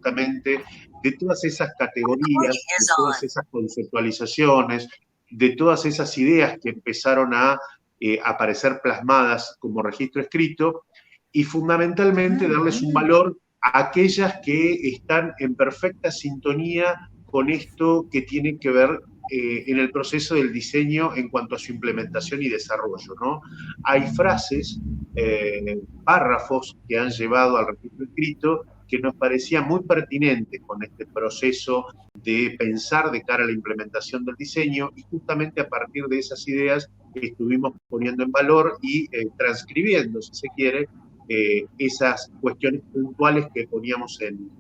justamente de todas esas categorías, de todas esas conceptualizaciones, de todas esas ideas que empezaron a aparecer plasmadas como registro escrito, y fundamentalmente darles un valor a aquellas que están en perfecta sintonía con esto que tiene que ver en el proceso del diseño en cuanto a su implementación y desarrollo, ¿no? Hay frases, párrafos que han llevado al registro escrito que nos parecían muy pertinentes con este proceso de pensar de cara a la implementación del diseño, y justamente a partir de esas ideas estuvimos poniendo en valor y transcribiendo, si se quiere, esas cuestiones puntuales que poníamos en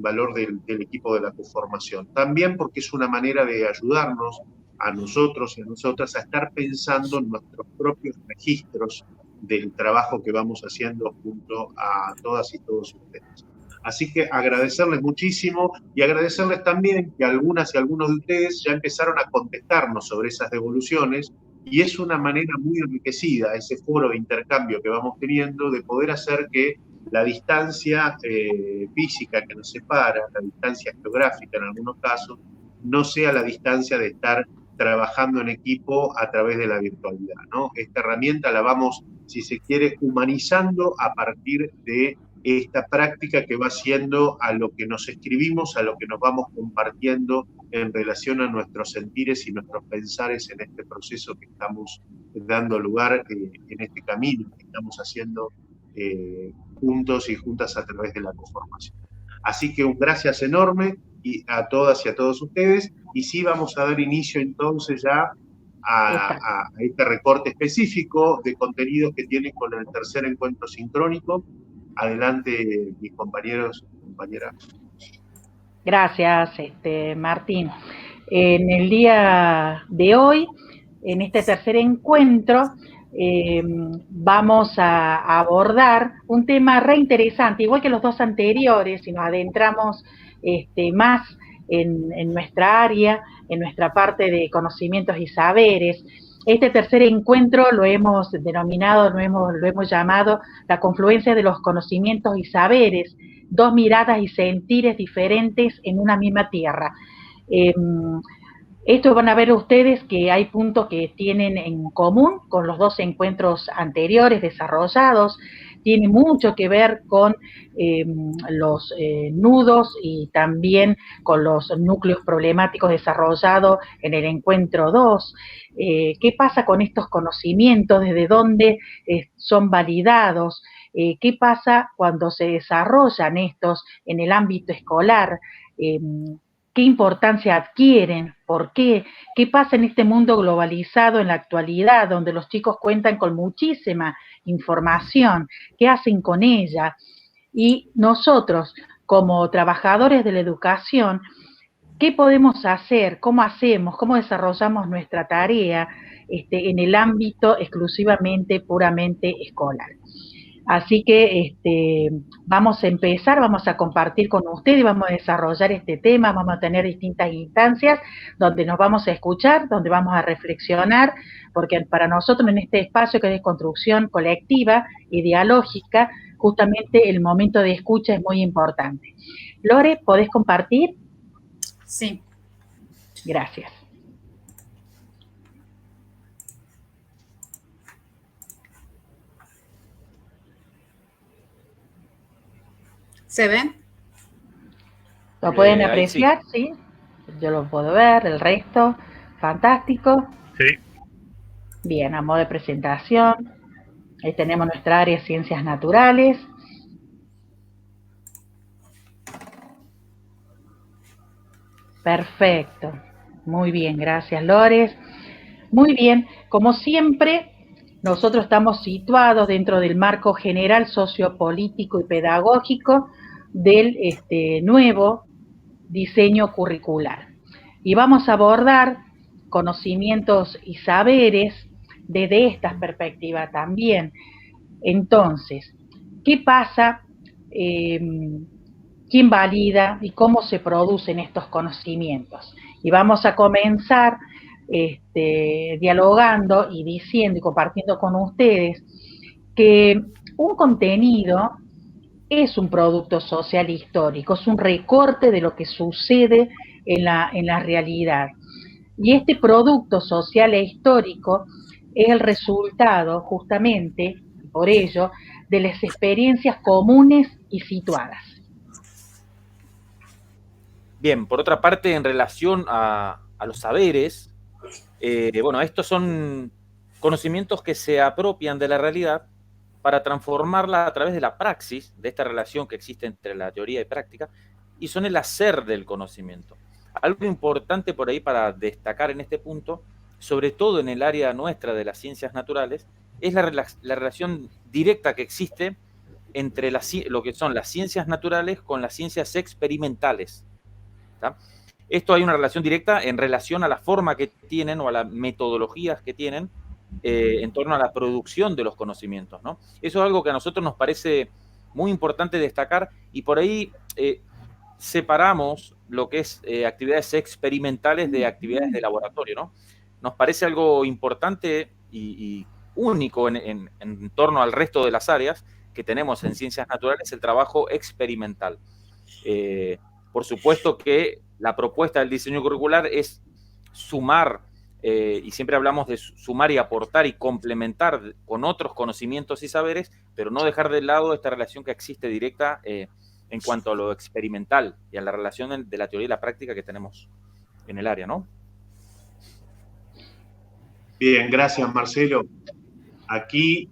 valor del equipo de la conformación. También porque es una manera de ayudarnos a nosotros y a nosotras a estar pensando en nuestros propios registros del trabajo que vamos haciendo junto a todas y todos ustedes. Así que agradecerles muchísimo y agradecerles también que algunas y algunos de ustedes ya empezaron a contestarnos sobre esas devoluciones, y es una manera muy enriquecida, ese foro de intercambio que vamos teniendo, de poder hacer que la distancia física que nos separa, la distancia geográfica en algunos casos, no sea la distancia de estar trabajando en equipo a través de la virtualidad, ¿no? Esta herramienta la vamos, si se quiere, humanizando a partir de esta práctica que va siendo a lo que nos escribimos, a lo que nos vamos compartiendo en relación a nuestros sentires y nuestros pensares en este proceso que estamos dando lugar, en este camino que estamos haciendo juntos y juntas a través de la conformación. Así que un gracias enorme a todas y a todos ustedes, y sí vamos a dar inicio entonces ya a este recorte específico de contenidos que tiene con el tercer encuentro sincrónico. Adelante, mis compañeros y compañeras. Gracias, Martín. En el día de hoy, en este tercer encuentro, vamos a abordar un tema re interesante, igual que los dos anteriores, si nos adentramos más en nuestra área, en nuestra parte de conocimientos y saberes. Este tercer encuentro lo hemos denominado, lo hemos llamado la confluencia de los conocimientos y saberes, dos miradas y sentires diferentes en una misma tierra. Esto van a ver ustedes que hay puntos que tienen en común con los dos encuentros anteriores desarrollados. Tiene mucho que ver con los nudos y también con los núcleos problemáticos desarrollados en el encuentro 2. ¿Qué pasa con estos conocimientos? ¿Desde dónde son validados? ¿Qué pasa cuando se desarrollan estos en el ámbito escolar? ¿Qué importancia adquieren? ¿Por qué? ¿Qué pasa en este mundo globalizado en la actualidad, donde los chicos cuentan con muchísima información? ¿Qué hacen con ella? Y nosotros, como trabajadores de la educación, ¿qué podemos hacer? ¿Cómo hacemos? ¿Cómo desarrollamos nuestra tarea en el ámbito exclusivamente, puramente escolar? Así que vamos a empezar, vamos a compartir con ustedes, vamos a desarrollar este tema, vamos a tener distintas instancias donde nos vamos a escuchar, donde vamos a reflexionar, porque para nosotros en este espacio que es de construcción colectiva y dialógica, justamente el momento de escucha es muy importante. Lore, ¿podés compartir? Sí. Gracias. ¿Se ven? ¿Lo pueden apreciar? Sí. Yo lo puedo ver, el resto, fantástico. Sí. Bien, a modo de presentación, ahí tenemos nuestra área de ciencias naturales. Perfecto, muy bien, gracias Lores. Muy bien, como siempre, nosotros estamos situados dentro del marco general sociopolítico y pedagógico del nuevo diseño curricular. Y vamos a abordar conocimientos y saberes desde esta perspectiva también. Entonces, ¿qué pasa? ¿Quién valida y cómo se producen estos conocimientos? Y vamos a comenzar dialogando y diciendo y compartiendo con ustedes que un contenido es un producto social histórico, es un recorte de lo que sucede en la realidad. Y este producto social e histórico es el resultado, justamente, por ello, de las experiencias comunes y situadas. Bien, por otra parte, en relación a los saberes, bueno, estos son conocimientos que se apropian de la realidad para transformarla a través de la praxis, de esta relación que existe entre la teoría y práctica, y son el hacer del conocimiento. Algo importante por ahí para destacar en este punto, sobre todo en el área nuestra de las ciencias naturales, es la relación directa que existe entre lo que son las ciencias naturales con las ciencias experimentales. ¿Tá? Esto hay una relación directa en relación a la forma que tienen o a las metodologías que tienen en torno a la producción de los conocimientos, ¿no? Eso es algo que a nosotros nos parece muy importante destacar y por ahí separamos lo que es actividades experimentales de actividades de laboratorio, ¿no? Nos parece algo importante y único en torno al resto de las áreas que tenemos en ciencias naturales, el trabajo experimental. Por supuesto que la propuesta del diseño curricular es sumar, y siempre hablamos de sumar y aportar y complementar con otros conocimientos y saberes, pero no dejar de lado esta relación que existe directa en cuanto a lo experimental y a la relación de la teoría y la práctica que tenemos en el área, ¿no? Bien, gracias Marcelo. Aquí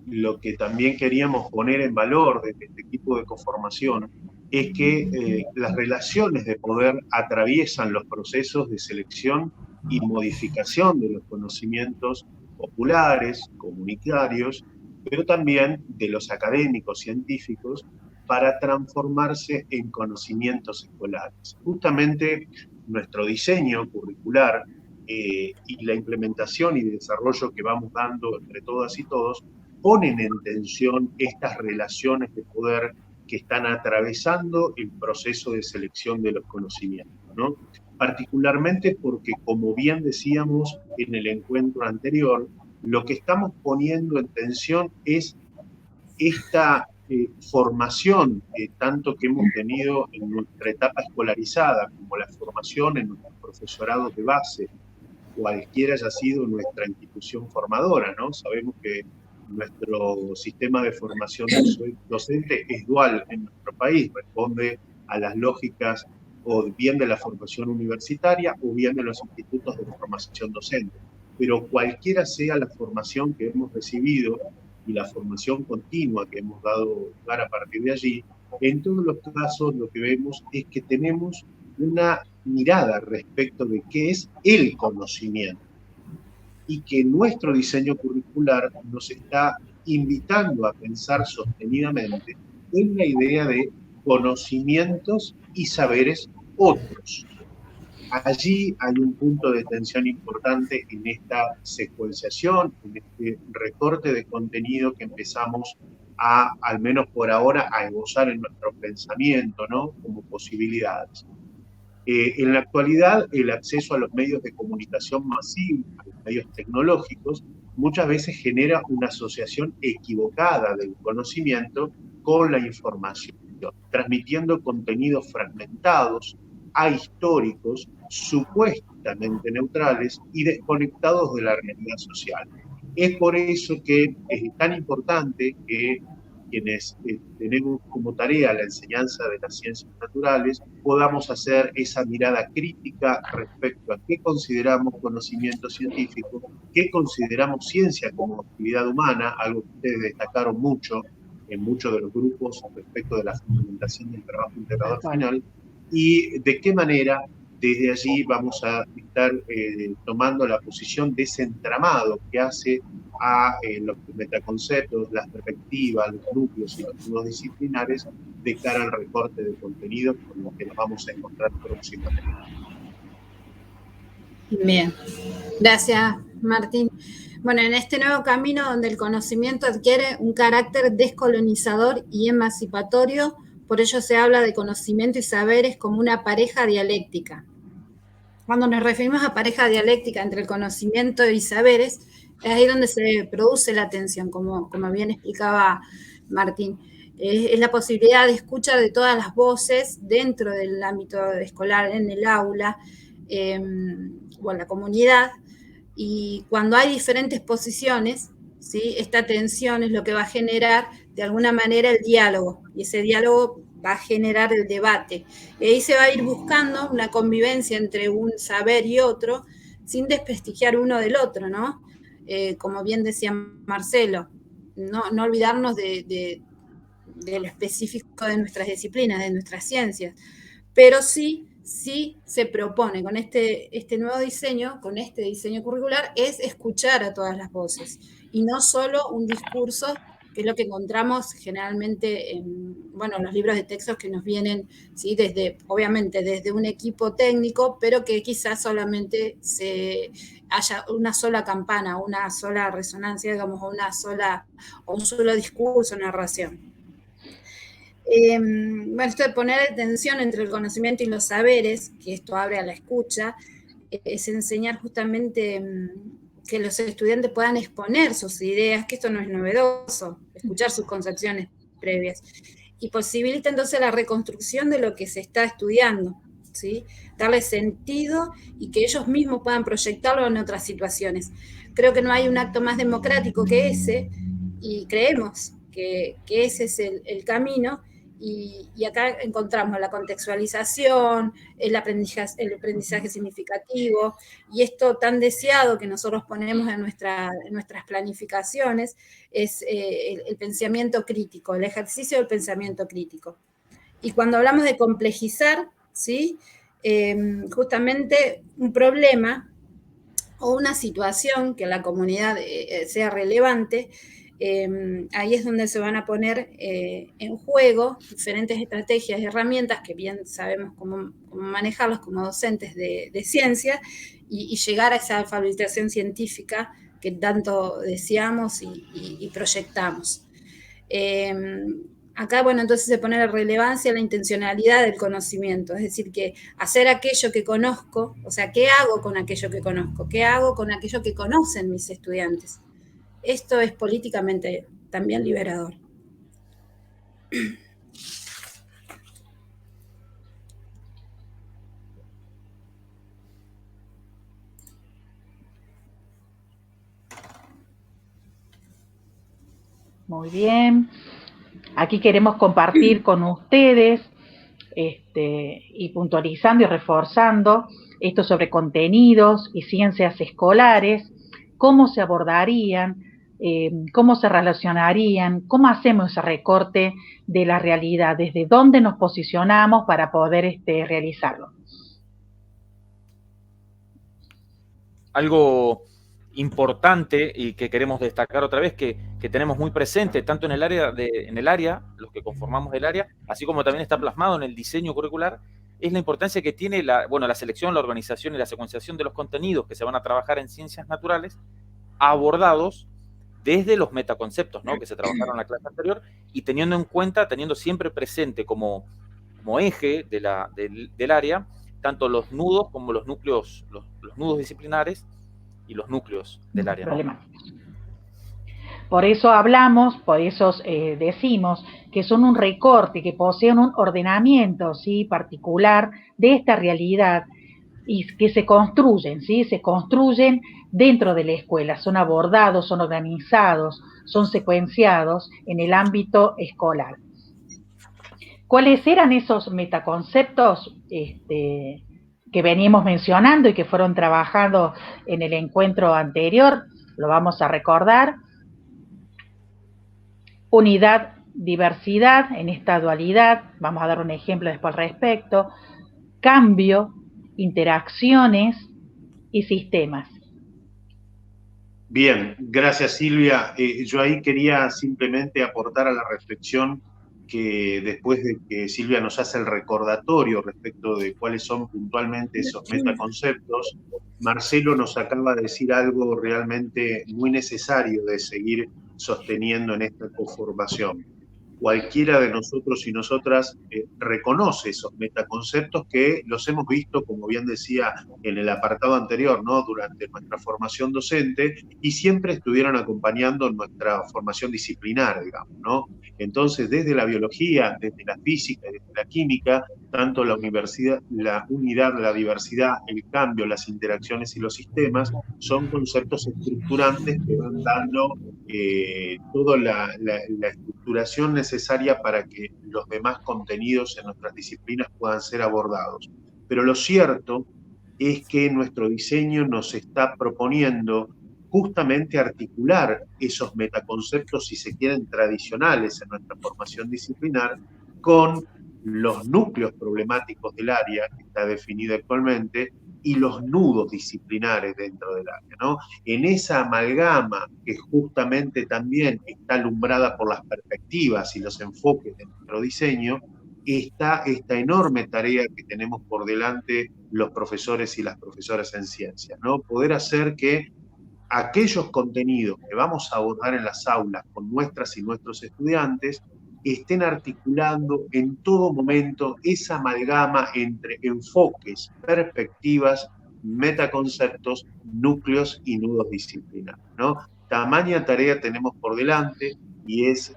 lo que también queríamos poner en valor de este equipo de conformación es que las relaciones de poder atraviesan los procesos de selección y modificación de los conocimientos populares, comunitarios, pero también de los académicos científicos para transformarse en conocimientos escolares. Justamente nuestro diseño curricular y la implementación y desarrollo que vamos dando entre todas y todos ponen en tensión estas relaciones de poder que están atravesando el proceso de selección de los conocimientos, ¿no? Particularmente porque, como bien decíamos en el encuentro anterior, lo que estamos poniendo en tensión es esta formación, tanto que hemos tenido en nuestra etapa escolarizada, como la formación en nuestros profesorados de base, cualquiera haya sido nuestra institución formadora, ¿no? Sabemos que nuestro sistema de formación docente es dual en nuestro país, responde a las lógicas o bien de la formación universitaria o bien de los institutos de formación docente. Pero cualquiera sea la formación que hemos recibido y la formación continua que hemos dado lugar a partir de allí, en todos los casos lo que vemos es que tenemos una mirada respecto de qué es el conocimiento y que nuestro diseño curricular nos está invitando a pensar sostenidamente en la idea de conocimientos y saberes otros. Allí hay un punto de tensión importante en esta secuenciación, en este recorte de contenido que empezamos al menos por ahora, a esbozar en nuestro pensamiento, ¿no? Como posibilidades. En la actualidad, el acceso a los medios de comunicación masivos, a los medios tecnológicos, muchas veces genera una asociación equivocada del conocimiento con la información, transmitiendo contenidos fragmentados, ahistóricos, supuestamente neutrales y desconectados de la realidad social. Es por eso que es tan importante que quienes tenemos como tarea la enseñanza de las ciencias naturales, podamos hacer esa mirada crítica respecto a qué consideramos conocimiento científico, qué consideramos ciencia como actividad humana, algo que ustedes destacaron mucho en muchos de los grupos respecto de la fundamentación del trabajo integrador final, y de qué manera desde allí vamos a estar tomando la posición de ese entramado que hace a los metaconceptos, las perspectivas, los núcleos y los nudos disciplinares de cara al recorte de contenidos con los que nos vamos a encontrar próximamente. Bien, gracias Martín. Bueno, en este nuevo camino donde el conocimiento adquiere un carácter descolonizador y emancipatorio, por ello se habla de conocimiento y saberes como una pareja dialéctica. Cuando nos referimos a pareja dialéctica entre el conocimiento y saberes, es ahí donde se produce la tensión, como bien explicaba Martín. es la posibilidad de escuchar de todas las voces dentro del ámbito escolar, en el aula, o en la comunidad, y cuando hay diferentes posiciones, ¿sí? Esta tensión es lo que va a generar de alguna manera el diálogo, y ese diálogo va a generar el debate. Y ahí se va a ir buscando una convivencia entre un saber y otro, sin desprestigiar uno del otro, ¿no? Como bien decía Marcelo, no olvidarnos de lo específico de nuestras disciplinas, de nuestras ciencias, pero sí se propone con este nuevo diseño, con este diseño curricular, es escuchar a todas las voces, y no solo un discurso, que es lo que encontramos generalmente en los libros de textos que nos vienen, ¿sí? Obviamente desde un equipo técnico, pero que quizás solamente haya una sola campana, una sola resonancia, digamos, o un solo discurso, narración. Esto de poner tensión entre el conocimiento y los saberes, que esto abre a la escucha, es enseñar justamente que los estudiantes puedan exponer sus ideas, que esto no es novedoso, escuchar sus concepciones previas, y posibilita entonces la reconstrucción de lo que se está estudiando, ¿sí? Darle sentido y que ellos mismos puedan proyectarlo en otras situaciones. Creo que no hay un acto más democrático que ese, y creemos que ese es el camino. Y acá encontramos la contextualización, el aprendizaje significativo, y esto tan deseado que nosotros ponemos en nuestras planificaciones es el pensamiento crítico, el ejercicio del pensamiento crítico. Y cuando hablamos de complejizar, ¿sí? Justamente un problema o una situación que la comunidad sea relevante, ahí es donde se van a poner en juego diferentes estrategias y herramientas que bien sabemos cómo manejarlas como docentes de ciencia, y llegar a esa alfabetización científica que tanto deseamos y proyectamos. Acá, entonces se pone la relevancia, la intencionalidad del conocimiento, es decir, que hacer aquello que conozco, o sea, ¿qué hago con aquello que conozco? ¿Qué hago con aquello que conocen mis estudiantes? Esto es políticamente también liberador. Muy bien. Aquí queremos compartir con ustedes y puntualizando y reforzando esto sobre contenidos y ciencias escolares, cómo se abordarían, cómo se relacionarían, cómo hacemos ese recorte de la realidad, desde dónde nos posicionamos para poder realizarlo. Algo importante y que queremos destacar otra vez, que tenemos muy presente tanto en el área, los que conformamos el área, así como también está plasmado en el diseño curricular, es la importancia que tiene la selección, la organización y la secuenciación de los contenidos que se van a trabajar en ciencias naturales, abordados desde los metaconceptos, ¿no?, que se trabajaron en la clase anterior, y teniendo siempre presente como eje del área, tanto los nudos como los núcleos, los nudos disciplinares y los núcleos del área, ¿no? Por eso decimos que son un recorte, que poseen un ordenamiento, ¿sí?, particular de esta realidad, y que se construyen, ¿sí?, se construyen dentro de la escuela, son abordados, son organizados, son secuenciados en el ámbito escolar. ¿Cuáles eran esos metaconceptos que veníamos mencionando y que fueron trabajados en el encuentro anterior? Lo vamos a recordar. Unidad, diversidad, en esta dualidad, vamos a dar un ejemplo después al respecto. Cambio, interacciones y sistemas. Bien, gracias Silvia. Yo ahí quería simplemente aportar a la reflexión que después de que Silvia nos hace el recordatorio respecto de cuáles son puntualmente esos metaconceptos, Marcelo nos acaba de decir algo realmente muy necesario de seguir sosteniendo en esta conformación. cualquiera de nosotros y nosotras reconoce esos metaconceptos que los hemos visto, como bien decía en el apartado anterior, ¿no? Durante nuestra formación docente, y siempre estuvieron acompañando nuestra formación disciplinar, digamos, ¿no? Entonces, desde la biología, desde la física y desde la química, tanto la universidad, la unidad, la diversidad, el cambio, las interacciones y los sistemas son conceptos estructurantes que van dando toda la estructuración necesaria para que los demás contenidos en nuestras disciplinas puedan ser abordados. Pero lo cierto es que nuestro diseño nos está proponiendo justamente articular esos metaconceptos, si se quieren, tradicionales en nuestra formación disciplinar, con los núcleos problemáticos del área, que está definida actualmente, y los nudos disciplinares dentro del área, ¿no? En esa amalgama que justamente también está alumbrada por las perspectivas y los enfoques de nuestro diseño, está esta enorme tarea que tenemos por delante los profesores y las profesoras en ciencias, ¿no? Poder hacer que aquellos contenidos que vamos a abordar en las aulas con nuestras y nuestros estudiantes estén articulando en todo momento esa amalgama entre enfoques, perspectivas, metaconceptos, núcleos y nudos disciplinarios, ¿no? Tamaña tarea tenemos por delante y es,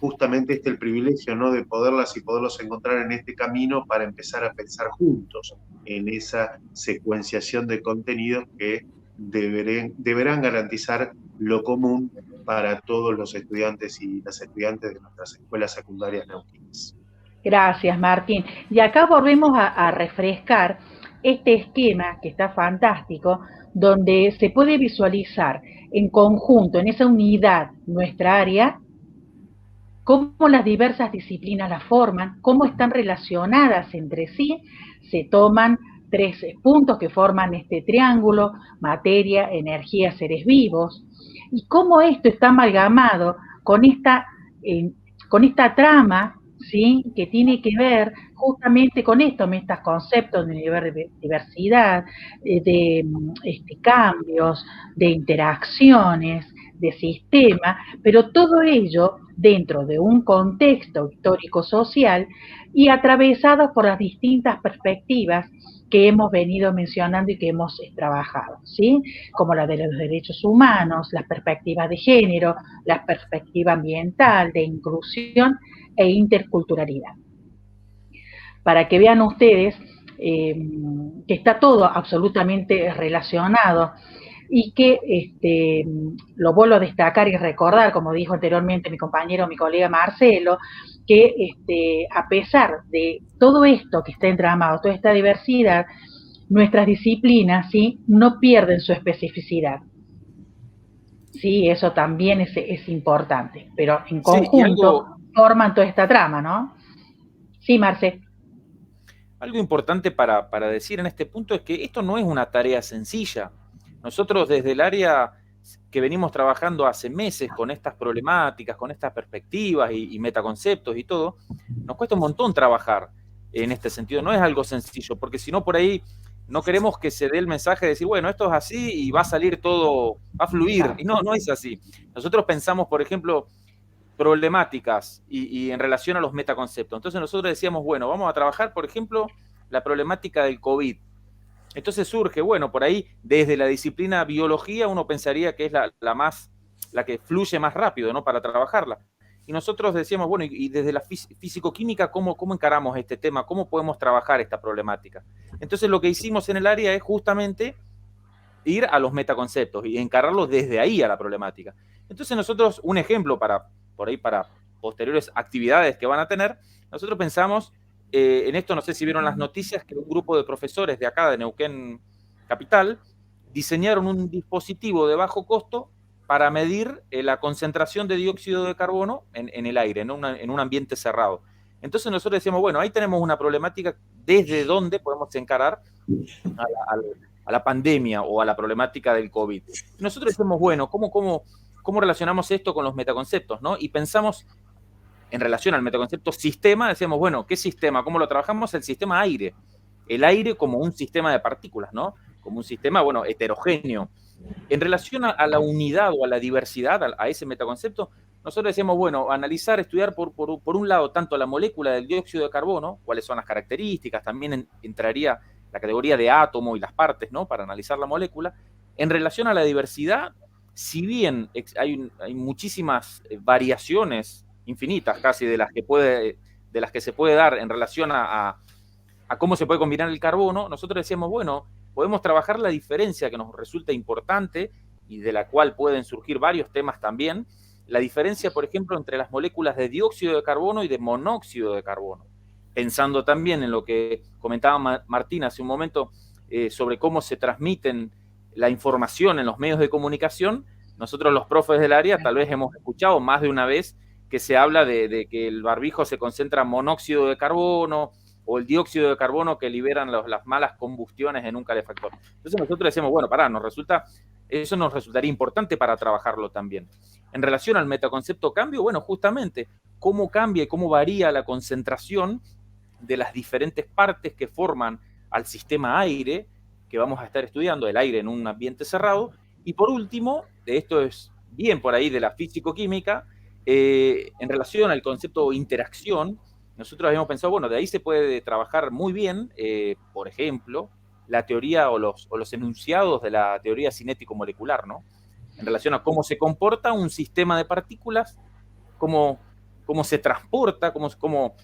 justamente el privilegio, ¿no? De poderlas y poderlos encontrar en este camino para empezar a pensar juntos en esa secuenciación de contenidos que deberán garantizar lo común para todos los estudiantes y las estudiantes de nuestras escuelas secundarias neuquinas. Gracias, Martín. Y acá volvemos a refrescar este esquema que está fantástico, donde se puede visualizar en conjunto, en esa unidad, nuestra área, cómo las diversas disciplinas la forman, cómo están relacionadas entre sí, se toman 3 puntos que forman este triángulo: materia, energía, seres vivos, y cómo esto está amalgamado con esta trama, ¿sí? Que tiene que ver justamente con estos conceptos de diversidad, de cambios, de interacciones, de sistema, pero todo ello dentro de un contexto histórico-social y atravesados por las distintas perspectivas que hemos venido mencionando y que hemos trabajado, ¿sí? Como la de los derechos humanos, las perspectivas de género, la perspectiva ambiental, de inclusión e interculturalidad. Para que vean ustedes que está todo absolutamente relacionado y que lo vuelvo a destacar y recordar, como dijo anteriormente mi compañero, mi colega Marcelo, que a pesar de todo esto que está entramado, toda esta diversidad, nuestras disciplinas, ¿sí?, no pierden su especificidad. Sí, eso también es importante, pero en conjunto forman toda esta trama, ¿no? Sí, Marce. Algo importante para decir en este punto es que esto no es una tarea sencilla. Nosotros desde el área que venimos trabajando hace meses con estas problemáticas, con estas perspectivas y metaconceptos y todo, nos cuesta un montón trabajar en este sentido. No es algo sencillo, porque si no por ahí no queremos que se dé el mensaje de decir, bueno, esto es así y va a salir todo, va a fluir. Y no es así. Nosotros pensamos, por ejemplo, problemáticas y en relación a los metaconceptos. Entonces nosotros decíamos, bueno, vamos a trabajar, por ejemplo, la problemática del COVID. Entonces surge, bueno, por ahí, desde la disciplina biología, uno pensaría que es la que fluye más rápido, ¿no?, para trabajarla. Y nosotros decíamos, bueno, y desde la físico-química, ¿cómo encaramos este tema? ¿Cómo podemos trabajar esta problemática? Entonces lo que hicimos en el área es justamente ir a los metaconceptos y encararlos desde ahí a la problemática. Entonces nosotros, un ejemplo para posteriores actividades que van a tener, nosotros pensamos en esto, no sé si vieron las noticias, que un grupo de profesores de acá, de Neuquén Capital, diseñaron un dispositivo de bajo costo para medir la concentración de dióxido de carbono en el aire, ¿no?, en un ambiente cerrado. Entonces nosotros decíamos, bueno, ahí tenemos una problemática desde donde podemos encarar a la pandemia o a la problemática del COVID. Nosotros decimos, bueno, ¿cómo relacionamos esto con los metaconceptos, ¿no? Y pensamos en relación al metaconcepto sistema, decíamos, bueno, ¿qué sistema? ¿Cómo lo trabajamos? El sistema aire. El aire como un sistema de partículas, ¿no? Como un sistema, bueno, heterogéneo. En relación a la unidad o a la diversidad, a ese metaconcepto, nosotros decíamos, bueno, analizar, estudiar por un lado tanto la molécula del dióxido de carbono, cuáles son las características, también entraría la categoría de átomo y las partes, ¿no? Para analizar la molécula. En relación a la diversidad, si bien hay muchísimas variaciones infinitas casi de las que se puede dar en relación a cómo se puede combinar el carbono, nosotros decíamos, bueno, podemos trabajar la diferencia que nos resulta importante y de la cual pueden surgir varios temas también, la diferencia, por ejemplo, entre las moléculas de dióxido de carbono y de monóxido de carbono. Pensando también en lo que comentaba Martín hace un momento sobre cómo se transmiten la información en los medios de comunicación, nosotros los profes del área tal vez hemos escuchado más de una vez que se habla de que el barbijo se concentra monóxido de carbono o el dióxido de carbono que liberan las malas combustiones en un calefactor. Entonces nosotros decimos, bueno, eso nos resultaría importante para trabajarlo también. En relación al metaconcepto cambio, bueno, justamente cómo cambia y cómo varía la concentración de las diferentes partes que forman al sistema aire, que vamos a estar estudiando, el aire en un ambiente cerrado. Y por último, esto es bien por ahí de la físico-química, en relación al concepto interacción, nosotros habíamos pensado, bueno, de ahí se puede trabajar muy bien, por ejemplo, la teoría o los enunciados de la teoría cinético-molecular, ¿no? En relación a cómo se comporta un sistema de partículas, cómo se transporta, cómo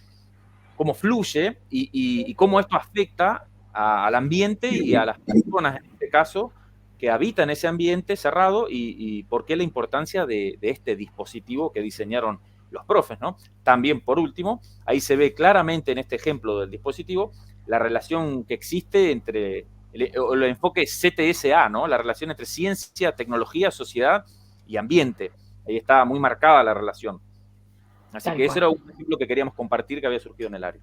fluye y cómo esto afecta al ambiente y a las personas, en este caso, que habitan ese ambiente cerrado y por qué la importancia de este dispositivo que diseñaron los profes, ¿no? También, por último, ahí se ve claramente en este ejemplo del dispositivo la relación que existe entre el enfoque CTSA, ¿no? La relación entre ciencia, tecnología, sociedad y ambiente. Ahí está muy marcada la relación. Así que ese era un ejemplo que queríamos compartir que había surgido en el área.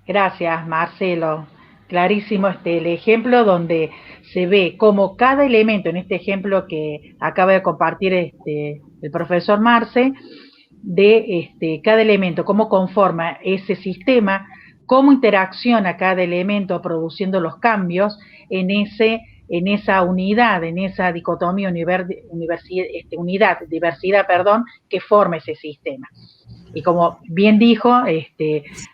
Gracias, Marcelo. Clarísimo el ejemplo donde se ve cómo cada elemento, en este ejemplo que acaba de compartir el profesor Marce, de cada elemento, cómo conforma ese sistema, cómo interacciona cada elemento produciendo los cambios en esa unidad, en esa dicotomía unidad, diversidad, que forma ese sistema. Y como bien dijo,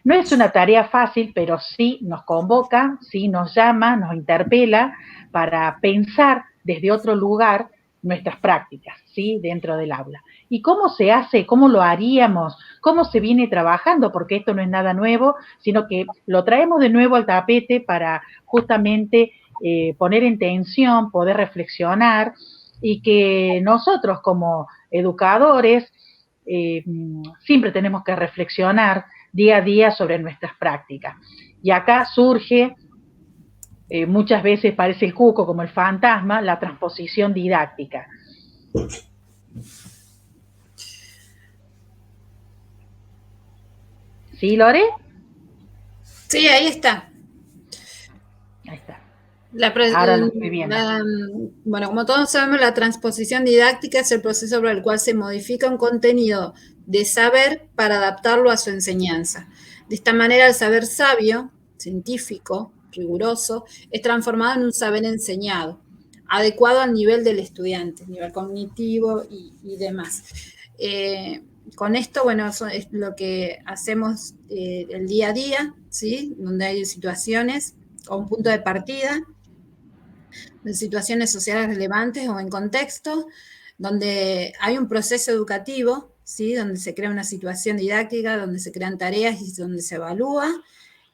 no es una tarea fácil, pero sí nos convoca, sí nos llama, nos interpela para pensar desde otro lugar nuestras prácticas, ¿sí? Dentro del aula. ¿Y cómo se hace? ¿Cómo lo haríamos? ¿Cómo se viene trabajando? Porque esto no es nada nuevo, sino que lo traemos de nuevo al tapete para justamente poner en tensión, poder reflexionar y que nosotros como educadores siempre tenemos que reflexionar día a día sobre nuestras prácticas. Y acá surge, muchas veces parece el cuco como el fantasma, la transposición didáctica. ¿Sí, Lore? Sí, ahí está. Ahí está. Ahora lo estoy viendo. Bueno, como todos sabemos, la transposición didáctica es el proceso por el cual se modifica un contenido de saber para adaptarlo a su enseñanza. De esta manera, el saber sabio, científico, riguroso, es transformado en un saber enseñado, adecuado al nivel del estudiante, nivel cognitivo y demás. Con esto, bueno, eso es lo que hacemos el día a día, ¿sí? Donde hay situaciones o un punto de partida, de situaciones sociales relevantes o en contexto, donde hay un proceso educativo, ¿sí? Donde se crea una situación didáctica, donde se crean tareas y donde se evalúa,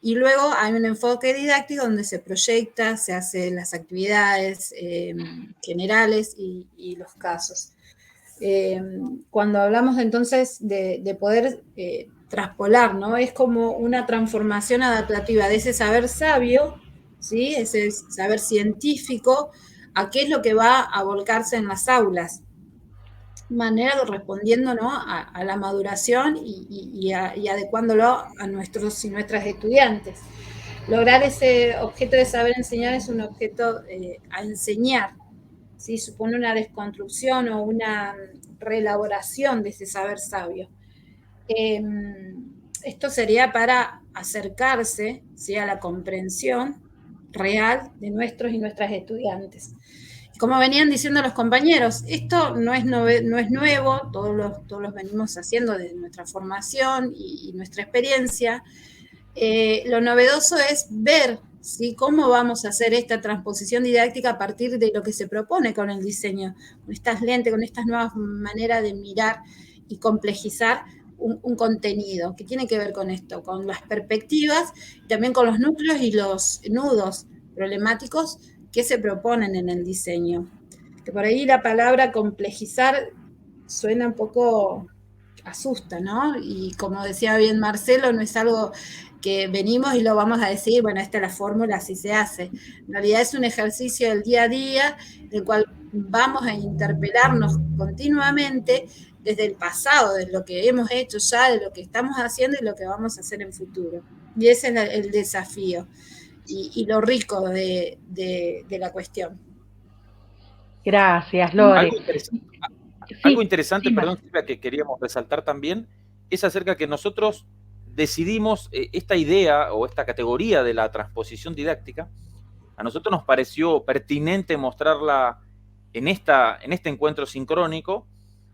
y luego hay un enfoque didáctico donde se proyecta, se hacen las actividades generales y los casos. Cuando hablamos entonces de poder traspolar, ¿no? Es como una transformación adaptativa de ese saber sabio, ¿sí? Ese saber científico, a qué es lo que va a volcarse en las aulas. De manera respondiendo, ¿no? a la maduración y adecuándolo a nuestros y nuestras estudiantes. Lograr ese objeto de saber enseñar es un objeto a enseñar, ¿sí? Supone una desconstrucción o una reelaboración de ese saber sabio. Esto sería para acercarse, ¿sí? a la comprensión real de nuestros y nuestras estudiantes. como venían diciendo los compañeros, esto no es nuevo, todos los venimos haciendo desde nuestra formación y nuestra experiencia. Lo novedoso es ver, ¿sí?, cómo vamos a hacer esta transposición didáctica a partir de lo que se propone con el diseño, con estas lentes, con estas nuevas maneras de mirar y complejizar un contenido que tiene que ver con esto, con las perspectivas, también con los núcleos y los nudos problemáticos que se proponen en el diseño. Que por ahí la palabra complejizar suena un poco, asusta, ¿no? Y como decía bien Marcelo, no es algo que venimos y lo vamos a decir, bueno, esta es la fórmula, así se hace. En realidad es un ejercicio del día a día, del cual vamos a interpelarnos continuamente desde el pasado, de lo que hemos hecho ya, de lo que estamos haciendo y lo que vamos a hacer en futuro. Y ese es el desafío y lo rico de la cuestión. Gracias, Lore. Algo interesante, perdón, Silvia, que queríamos resaltar también, es acerca que nosotros decidimos esta idea o esta categoría de la transposición didáctica. A nosotros nos pareció pertinente mostrarla en este encuentro sincrónico,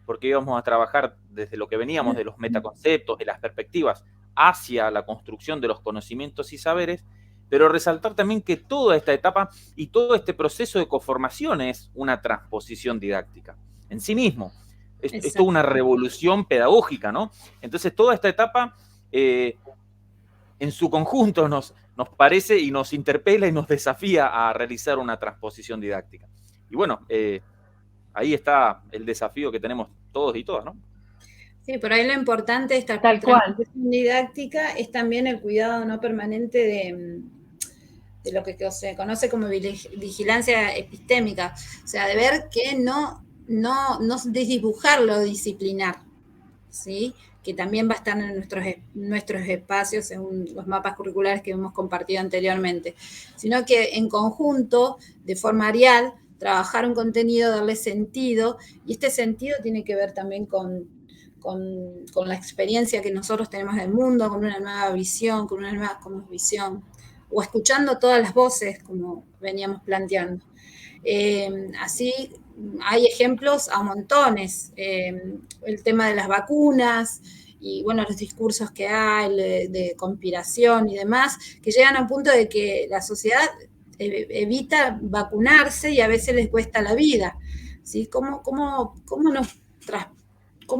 porque íbamos a trabajar desde lo que veníamos de los metaconceptos, de las perspectivas, hacia la construcción de los conocimientos y saberes, pero resaltar también que toda esta etapa y todo este proceso de coformación es una transposición didáctica en sí mismo. Es toda una revolución pedagógica, ¿no? Entonces, toda esta etapa, en su conjunto, nos parece y nos interpela y nos desafía a realizar una transposición didáctica. Y bueno, ahí está el desafío que tenemos todos y todas, ¿no? Sí, por ahí lo importante de esta transposición didáctica es también el cuidado no permanente de lo que se conoce como vigilancia epistémica, o sea, de ver que no desdibujar lo disciplinar, ¿sí?, que también va a estar en nuestros espacios, según los mapas curriculares que hemos compartido anteriormente, sino que en conjunto, de forma arial, trabajar un contenido, darle sentido, y este sentido tiene que ver también con la experiencia que nosotros tenemos del mundo, con una nueva visión, con una nueva cosmovisión, o escuchando todas las voces, como veníamos planteando. Así hay ejemplos a montones, el tema de las vacunas y bueno, los discursos que hay de conspiración y demás, que llegan a un punto de que la sociedad evita vacunarse y a veces les cuesta la vida, ¿sí? ¿Cómo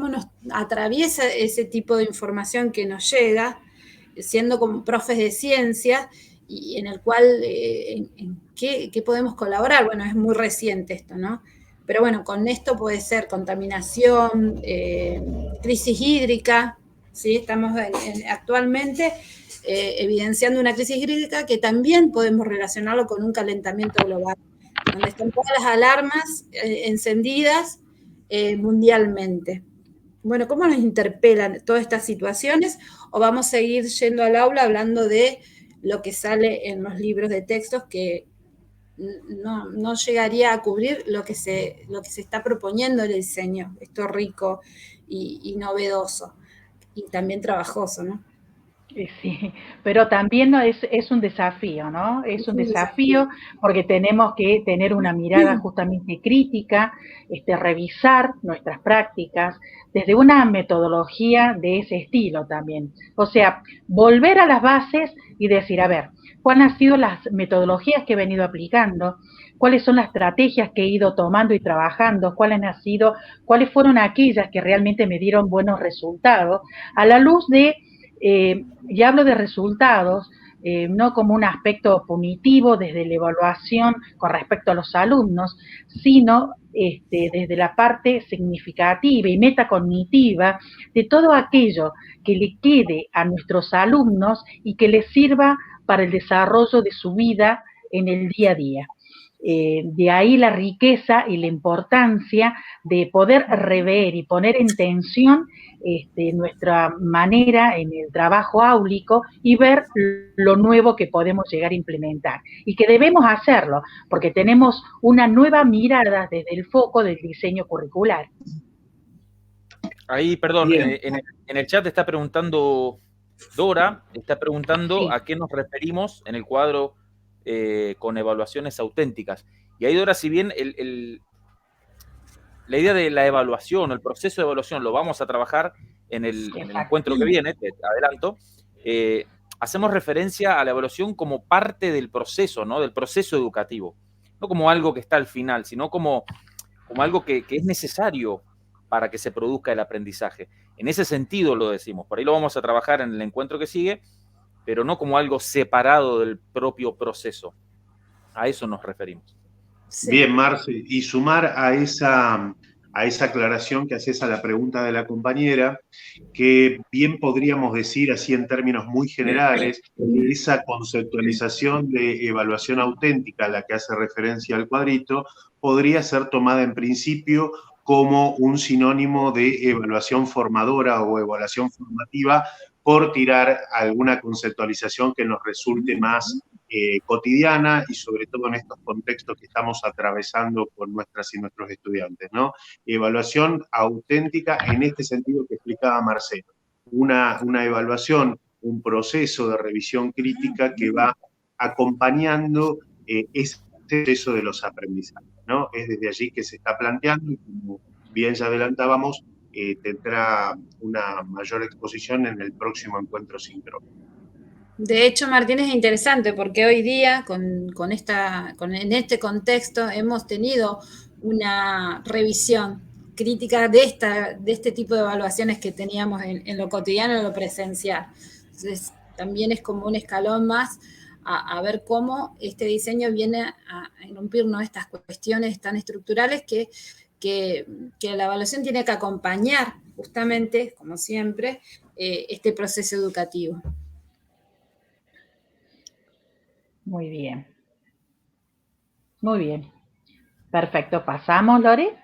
nos atraviesa ese tipo de información que nos llega, siendo como profes de ciencia, y en el cual, ¿en qué podemos colaborar? Bueno, es muy reciente esto, ¿no? Pero bueno, con esto puede ser contaminación, crisis hídrica, ¿sí? Estamos actualmente evidenciando una crisis hídrica que también podemos relacionarlo con un calentamiento global, donde están todas las alarmas encendidas mundialmente. Bueno, ¿cómo nos interpelan todas estas situaciones? ¿O vamos a seguir yendo al aula hablando de lo que sale en los libros de textos que no llegaría a cubrir lo que se está proponiendo el diseño, esto rico y novedoso, y también trabajoso, ¿no? Sí, pero también es un desafío, ¿no? Es un desafío porque tenemos que tener una mirada justamente crítica, revisar nuestras prácticas desde una metodología de ese estilo también. O sea, volver a las bases y decir, a ver, ¿cuáles han sido las metodologías que he venido aplicando? ¿Cuáles son las estrategias que he ido tomando y trabajando? ¿Cuáles fueron aquellas que realmente me dieron buenos resultados? A la luz de y hablo de resultados, no como un aspecto punitivo desde la evaluación con respecto a los alumnos, sino desde la parte significativa y metacognitiva de todo aquello que le quede a nuestros alumnos y que les sirva para el desarrollo de su vida en el día a día. De ahí la riqueza y la importancia de poder rever y poner en tensión nuestra manera en el trabajo áulico y ver lo nuevo que podemos llegar a implementar y que debemos hacerlo porque tenemos una nueva mirada desde el foco del diseño curricular. Ahí, perdón, en el chat está preguntando Dora, está preguntando a qué nos referimos en el cuadro con evaluaciones auténticas. Y ahí, Dora, si bien la idea de la evaluación, el proceso de evaluación, lo vamos a trabajar en el encuentro que viene, te adelanto, hacemos referencia a la evaluación como parte del proceso, ¿no? Del proceso educativo. No como algo que está al final, sino como algo que es necesario para que se produzca el aprendizaje. En ese sentido lo decimos. Por ahí lo vamos a trabajar en el encuentro que sigue, pero no como algo separado del propio proceso. A eso nos referimos. Sí. Bien, Marce, y sumar a esa aclaración que haces a la pregunta de la compañera, que bien podríamos decir, así en términos muy generales, que esa conceptualización de evaluación auténtica a la que hace referencia al cuadrito, podría ser tomada en principio como un sinónimo de evaluación formadora o evaluación formativa, por tirar alguna conceptualización que nos resulte más cotidiana y sobre todo en estos contextos que estamos atravesando con nuestras y nuestros estudiantes, ¿no? Evaluación auténtica en este sentido que explicaba Marcelo. Una evaluación, un proceso de revisión crítica que va acompañando ese proceso de los aprendizajes, ¿no? Es desde allí que se está planteando y como bien ya adelantábamos, tendrá una mayor exposición en el próximo encuentro síncrono. De hecho, Martín, es interesante porque hoy día, en este contexto, hemos tenido una revisión crítica de este tipo de evaluaciones que teníamos en lo cotidiano, en lo presencial. Entonces, también es como un escalón más a ver cómo este diseño viene a irrumpir, ¿no?, estas cuestiones tan estructurales que la evaluación tiene que acompañar justamente, como siempre, este proceso educativo. Muy bien. Muy bien. Perfecto. ¿Pasamos, Lore?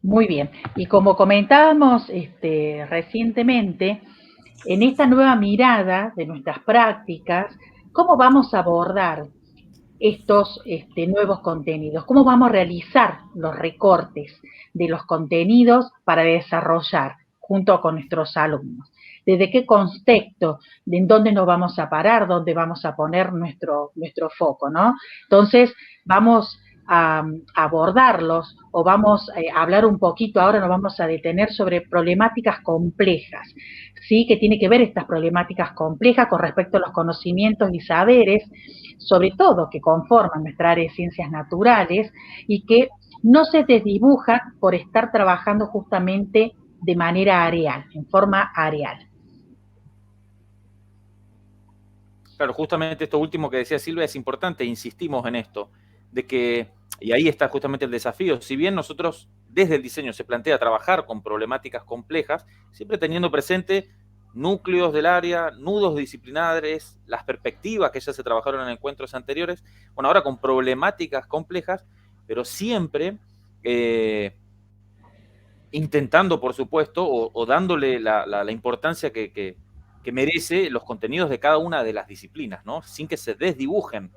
Muy bien. Y como comentábamos recientemente, en esta nueva mirada de nuestras prácticas, ¿cómo vamos a abordar estos nuevos contenidos? ¿Cómo vamos a realizar los recortes de los contenidos para desarrollar junto con nuestros alumnos? ¿Desde qué contexto? ¿En dónde nos vamos a parar? ¿Dónde vamos a poner nuestro foco, ¿no? Entonces, vamos a abordarlos o vamos a hablar un poquito, ahora nos vamos a detener sobre problemáticas complejas, ¿sí? Que tiene que ver estas problemáticas complejas con respecto a los conocimientos y saberes, sobre todo que conforman nuestra área de ciencias naturales y que no se desdibujan por estar trabajando justamente de manera areal, en forma areal. Claro, justamente esto último que decía Silvia es importante, insistimos en esto, de que, y ahí está justamente el desafío, si bien nosotros desde el diseño se plantea trabajar con problemáticas complejas, siempre teniendo presente núcleos del área, nudos disciplinares, las perspectivas que ya se trabajaron en encuentros anteriores, bueno, ahora con problemáticas complejas, pero siempre intentando, por supuesto, o dándole la importancia que merece los contenidos de cada una de las disciplinas, ¿no? Sin que se desdibujen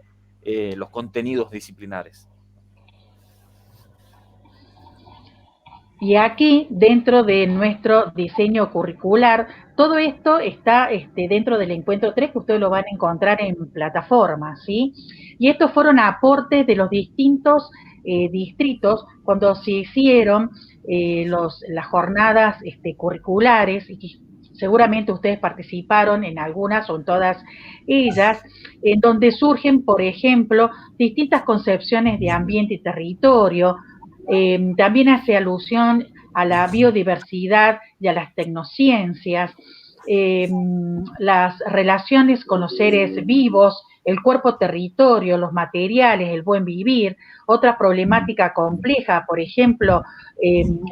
los contenidos disciplinares. Y aquí, dentro de nuestro diseño curricular, todo esto está dentro del encuentro 3, que ustedes lo van a encontrar en plataformas, ¿sí? Y estos fueron aportes de los distintos distritos cuando se hicieron las jornadas curriculares, y seguramente ustedes participaron en algunas o en todas ellas, en donde surgen, por ejemplo, distintas concepciones de ambiente y territorio. También hace alusión a la biodiversidad y a las tecnociencias, las relaciones con los seres vivos, el cuerpo-territorio, los materiales, el buen vivir. Otra problemática compleja, por ejemplo,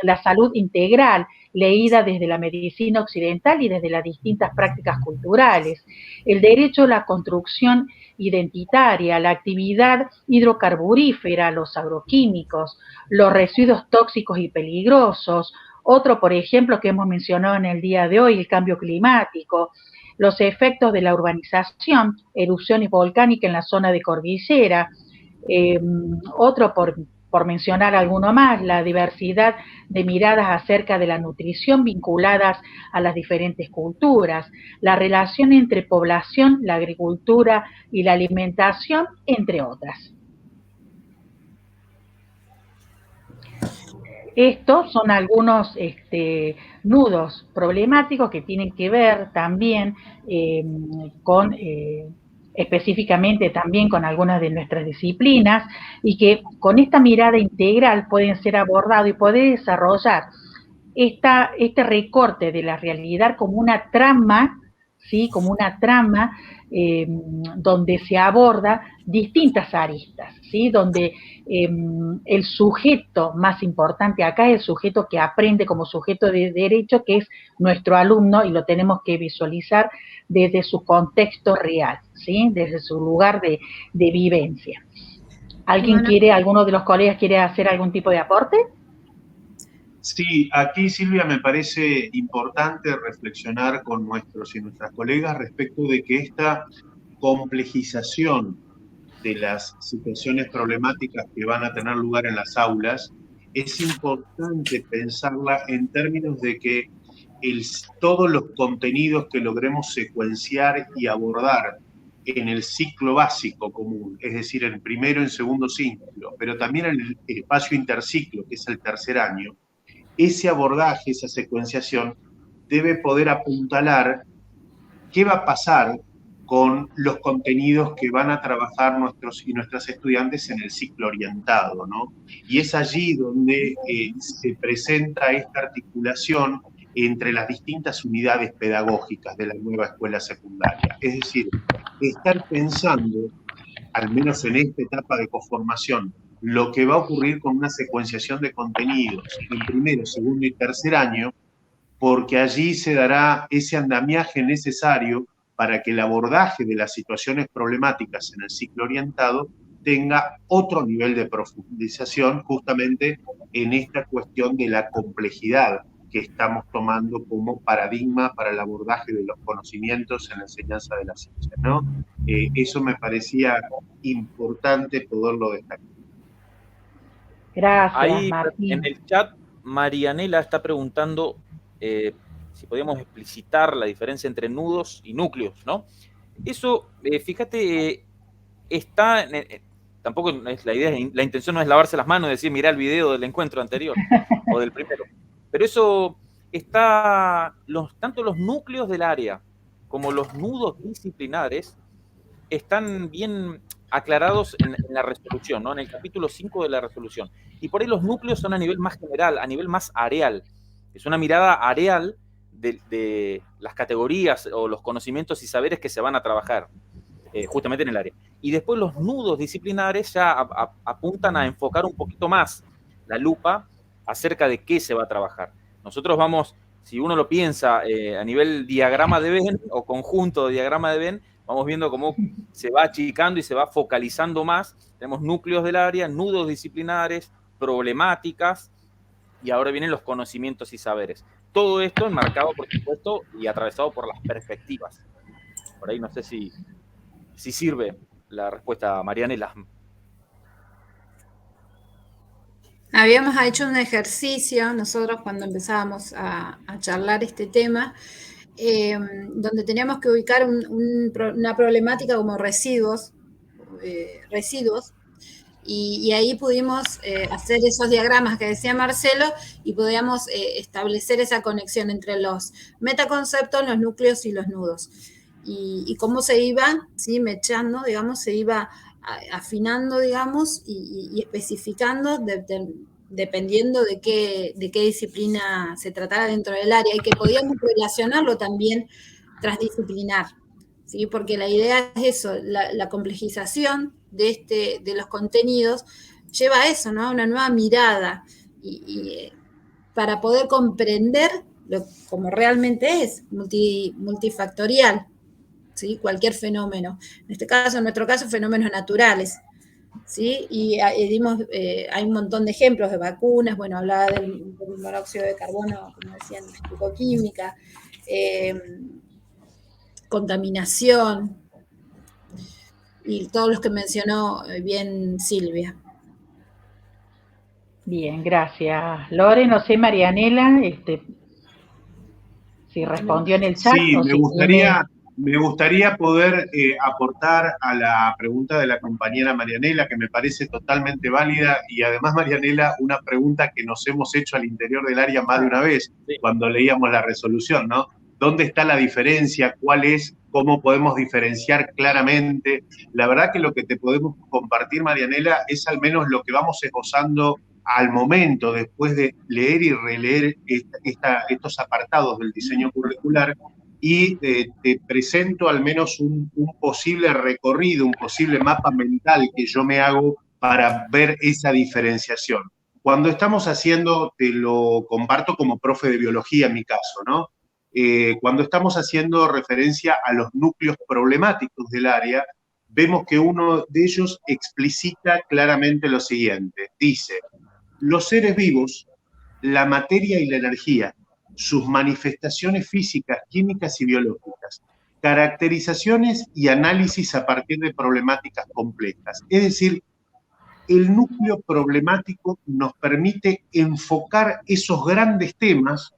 la salud integral, leída desde la medicina occidental y desde las distintas prácticas culturales. El derecho a la construcción identitaria, la actividad hidrocarburífera, los agroquímicos, los residuos tóxicos y peligrosos. Otro, por ejemplo, que hemos mencionado en el día de hoy, el cambio climático, los efectos de la urbanización, erupciones volcánicas en la zona de cordillera. Otro, por por mencionar alguno más, la diversidad de miradas acerca de la nutrición vinculadas a las diferentes culturas, la relación entre población, la agricultura y la alimentación, entre otras. Estos son algunos nudos problemáticos que tienen que ver también con específicamente también con algunas de nuestras disciplinas y que con esta mirada integral pueden ser abordados y poder desarrollar este recorte de la realidad como una trama, ¿sí? Como una trama donde se aborda distintas aristas, ¿sí? Donde el sujeto más importante acá es el sujeto que aprende como sujeto de derecho, que es nuestro alumno, y lo tenemos que visualizar desde su contexto real, ¿sí? Desde su lugar de vivencia. ¿Alguno de los colegas quiere hacer algún tipo de aporte? Sí, aquí Silvia me parece importante reflexionar con nuestros y nuestras colegas respecto de que esta complejización de las situaciones problemáticas que van a tener lugar en las aulas, es importante pensarla en términos de que todos los contenidos que logremos secuenciar y abordar en el ciclo básico común, es decir, en primero y en segundo ciclo, pero también en el espacio interciclo, que es el tercer año, ese abordaje, esa secuenciación, debe poder apuntalar qué va a pasar con los contenidos que van a trabajar nuestros y nuestras estudiantes en el ciclo orientado, ¿no? Y es allí donde se presenta esta articulación entre las distintas unidades pedagógicas de la nueva escuela secundaria. Es decir, estar pensando, al menos en esta etapa de conformación, lo que va a ocurrir con una secuenciación de contenidos en primero, segundo y tercer año, porque allí se dará ese andamiaje necesario para que el abordaje de las situaciones problemáticas en el ciclo orientado tenga otro nivel de profundización justamente en esta cuestión de la complejidad que estamos tomando como paradigma para el abordaje de los conocimientos en la enseñanza de la ciencia, ¿no? Eso me parecía importante poderlo destacar. Gracias, Ahí Martín. en el chat, Marianela está preguntando si podemos explicitar la diferencia entre nudos y núcleos, ¿no? Eso, fíjate, está... tampoco es la idea, la intención no es lavarse las manos y decir, mirá el video del encuentro anterior o del primero. Pero eso está, tanto los núcleos del área como los nudos disciplinares están bien aclarados en la resolución, ¿no? En el capítulo 5 de la resolución. Y por ahí los núcleos son a nivel más general, a nivel más areal. Es una mirada areal de las categorías o los conocimientos y saberes que se van a trabajar justamente en el área. Y después los nudos disciplinares ya apuntan a enfocar un poquito más la lupa acerca de qué se va a trabajar. Nosotros vamos, si uno lo piensa a nivel diagrama de Venn o conjunto de diagrama de Venn, vamos viendo cómo se va achicando y se va focalizando más. Tenemos núcleos del área, nudos disciplinares, problemáticas, y ahora vienen los conocimientos y saberes. Todo esto enmarcado, por supuesto, y atravesado por las perspectivas. Por ahí no sé si sirve la respuesta, Marianela. Habíamos hecho un ejercicio nosotros cuando empezábamos a charlar este tema, donde teníamos que ubicar una problemática como residuos, y ahí pudimos hacer esos diagramas que decía Marcelo y podíamos establecer esa conexión entre los metaconceptos, los núcleos y los nudos. Y cómo se iba, ¿sí? Mechando, digamos, se iba afinando, digamos, y especificando dependiendo de qué disciplina se tratara dentro del área y que podíamos relacionarlo también transdisciplinar, ¿sí? Porque la idea es eso, la complejización de los contenidos lleva a eso, ¿no? A una nueva mirada y para poder comprender como realmente es, multifactorial, ¿sí? Cualquier fenómeno. En nuestro caso, fenómenos naturales, ¿sí? Y hay un montón de ejemplos de vacunas, bueno, hablaba del monóxido de carbono, como decían, fisicoquímica, contaminación, y todos los que mencionó bien Silvia. Bien, gracias, Lore. No sé, Marianela, si respondió en el chat Sí, o si tiene... me gustaría poder aportar a la pregunta de la compañera Marianela, que me parece totalmente válida, y además, Marianela, una pregunta que nos hemos hecho al interior del área más de una vez, Sí. cuando leíamos la resolución, ¿no? ¿Dónde está la diferencia? ¿Cuál es? ¿Cómo podemos diferenciar claramente? La verdad que lo que te podemos compartir, Marianela, es al menos lo que vamos esbozando al momento, después de leer y releer estos apartados del diseño curricular, y te presento al menos un posible recorrido, un posible mapa mental que yo me hago para ver esa diferenciación. Cuando estamos haciendo, te lo comparto como profe de biología en mi caso, ¿no? Cuando estamos haciendo referencia a los núcleos problemáticos del área, vemos que uno de ellos explicita claramente lo siguiente. Dice: los seres vivos, la materia y la energía, sus manifestaciones físicas, químicas y biológicas, caracterizaciones y análisis a partir de problemáticas complejas. Es decir, el núcleo problemático nos permite enfocar esos grandes temas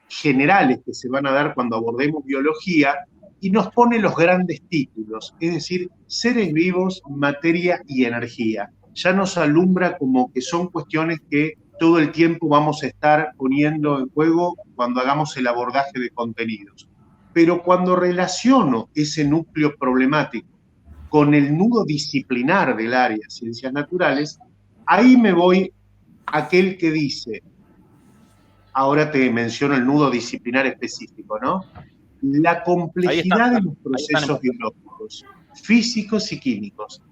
generales que se van a dar cuando abordemos biología y nos pone los grandes títulos, es decir, seres vivos, materia y energía. Ya nos alumbra como que son cuestiones que todo el tiempo vamos a estar poniendo en juego cuando hagamos el abordaje de contenidos. Pero cuando relaciono ese núcleo problemático con el nudo disciplinar del área de ciencias naturales, ahí me voy a aquel que dice, ahora te menciono el nudo disciplinar específico, ¿no? La complejidad de los procesos biológicos, físicos y químicos,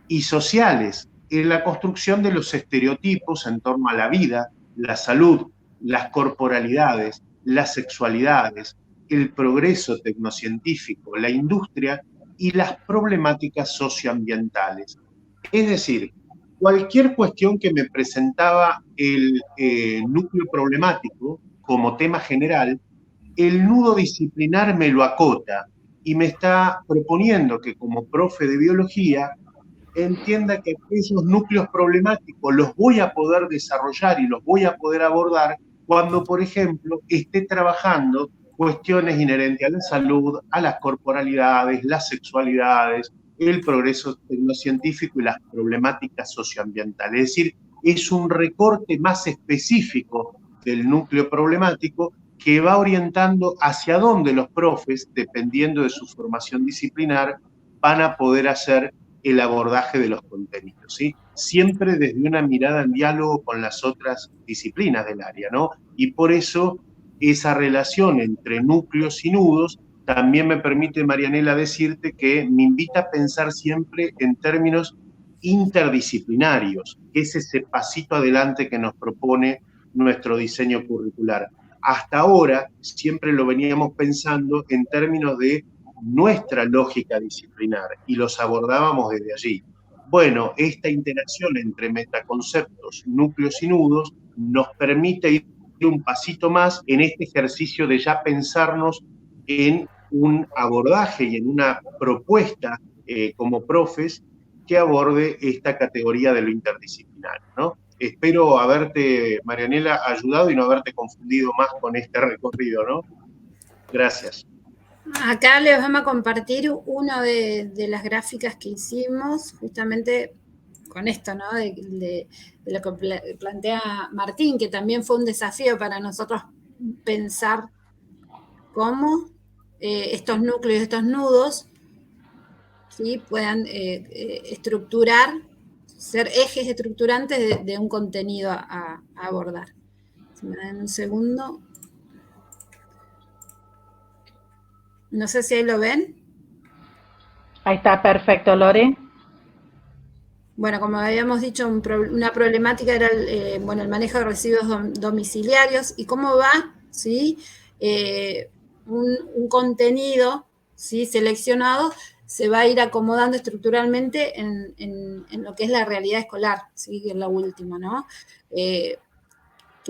y sociales, en la construcción de los estereotipos en torno a la vida, la salud, las corporalidades, las sexualidades, el progreso tecnocientífico, la industria y las problemáticas socioambientales. Es decir, cualquier cuestión que me presentaba el núcleo problemático como tema general, el nudo disciplinar me lo acota y me está proponiendo que como profe de biología entienda que esos núcleos problemáticos los voy a poder desarrollar y los voy a poder abordar cuando, por ejemplo, esté trabajando cuestiones inherentes a la salud, a las corporalidades, las sexualidades, el progreso tecnocientífico y las problemáticas socioambientales. Es decir, es un recorte más específico del núcleo problemático que va orientando hacia dónde los profes, dependiendo de su formación disciplinar, van a poder hacer el abordaje de los contenidos, ¿sí? Siempre desde una mirada en diálogo con las otras disciplinas del área, ¿no? Y por eso esa relación entre núcleos y nudos también me permite, Marianela, decirte que me invita a pensar siempre en términos interdisciplinarios, que es ese pasito adelante que nos propone nuestro diseño curricular. Hasta ahora siempre lo veníamos pensando en términos de nuestra lógica disciplinar y los abordábamos desde allí. Bueno, esta interacción entre metaconceptos, núcleos y nudos nos permite ir un pasito más en este ejercicio de ya pensarnos en un abordaje y en una propuesta como profes que aborde esta categoría de lo interdisciplinario, ¿no? Espero haberte, Marianela, ayudado y no haberte confundido más con este recorrido, ¿no? Gracias. Acá les vamos a compartir una de las gráficas que hicimos, justamente con esto, ¿no? De lo que plantea Martín, que también fue un desafío para nosotros pensar cómo estos núcleos, estos nudos, ¿sí? Puedan estructurar, ser ejes estructurantes de un contenido a abordar. Si me dan un segundo. No sé si ahí lo ven. Ahí está, perfecto, Lore. Bueno, como habíamos dicho, una problemática era el manejo de residuos domiciliarios y cómo va, ¿sí? Un contenido, ¿sí? Seleccionado se va a ir acomodando estructuralmente en lo que es la realidad escolar, ¿sí? Que es la última, ¿no? Que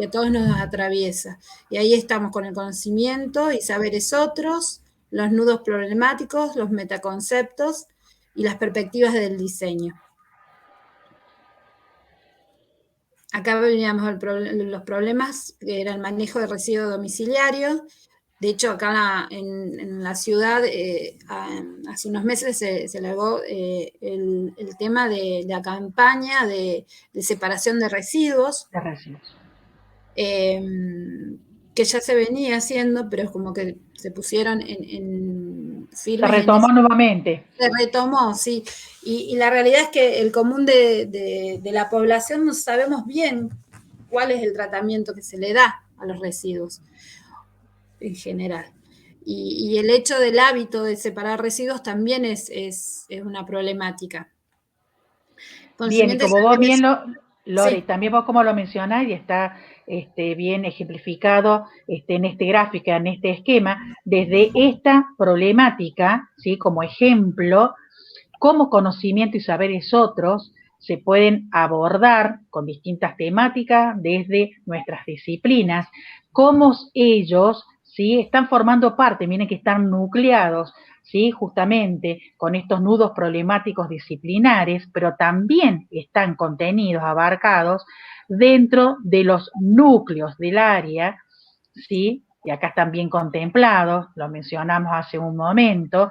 a todos nos atraviesa. Y ahí estamos con el conocimiento y saberes otros, los nudos problemáticos, los metaconceptos y las perspectivas del diseño. acá veníamos los problemas, que era el manejo de residuos domiciliarios. De hecho, acá en la ciudad, hace unos meses se largó el tema de la campaña de separación de residuos. De residuos. Que ya se venía haciendo, pero es como que se pusieron en firmes. Se retomó nuevamente. Se retomó, sí. Y la realidad es que el común de la población no sabemos bien cuál es el tratamiento que se le da a los residuos en general. Y el hecho del hábito de separar residuos también es una problemática. Bien, y como vos bien Lore, sí. también vos como lo mencionás y está bien ejemplificado en este gráfico, en este esquema, desde esta problemática, ¿sí? Como ejemplo, cómo conocimiento y saberes otros se pueden abordar con distintas temáticas desde nuestras disciplinas, cómo ellos, ¿sí? Están formando parte, miren que están nucleados, ¿sí? Justamente con estos nudos problemáticos disciplinares, pero también están contenidos, abarcados dentro de los núcleos del área, ¿sí? Y acá están bien contemplados, lo mencionamos hace un momento.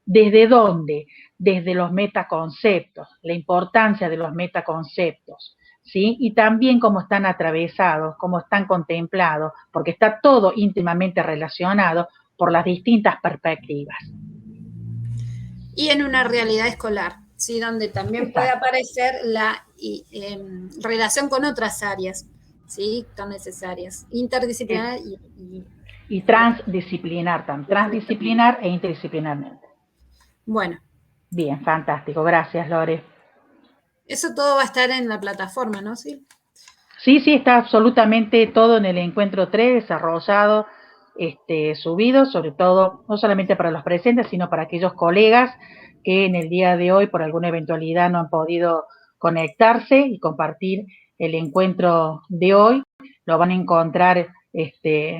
¿Desde dónde? Desde los metaconceptos, la importancia de los metaconceptos, ¿sí? Y también cómo están atravesados, cómo están contemplados, porque está todo íntimamente relacionado por las distintas perspectivas. Y en una realidad escolar, ¿sí? Donde también puede aparecer la relación con otras áreas, ¿sí? Tan necesarias, interdisciplinar y transdisciplinar también, transdisciplinar e interdisciplinarmente. Bueno. Bien, fantástico, gracias Lore. Eso todo va a estar en la plataforma, ¿no? Sí, está absolutamente todo en el encuentro 3 desarrollado, subido, sobre todo, no solamente para los presentes, sino para aquellos colegas que en el día de hoy, por alguna eventualidad, no han podido conectarse y compartir el encuentro de hoy. Lo van a encontrar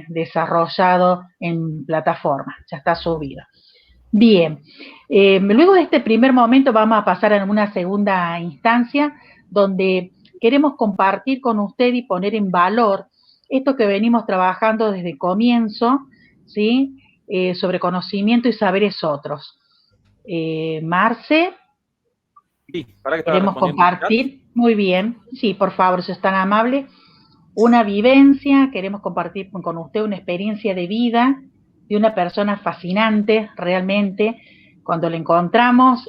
desarrollado en plataforma, ya está subido. Bien, luego de este primer momento vamos a pasar a una segunda instancia donde queremos compartir con usted y poner en valor esto que venimos trabajando desde el comienzo, ¿sí? Sobre conocimiento y saberes otros. Marce, sí, para que queremos compartir, muy bien, sí, por favor, si es tan amable, una vivencia, queremos compartir con usted una experiencia de vida de una persona fascinante, realmente, cuando le encontramos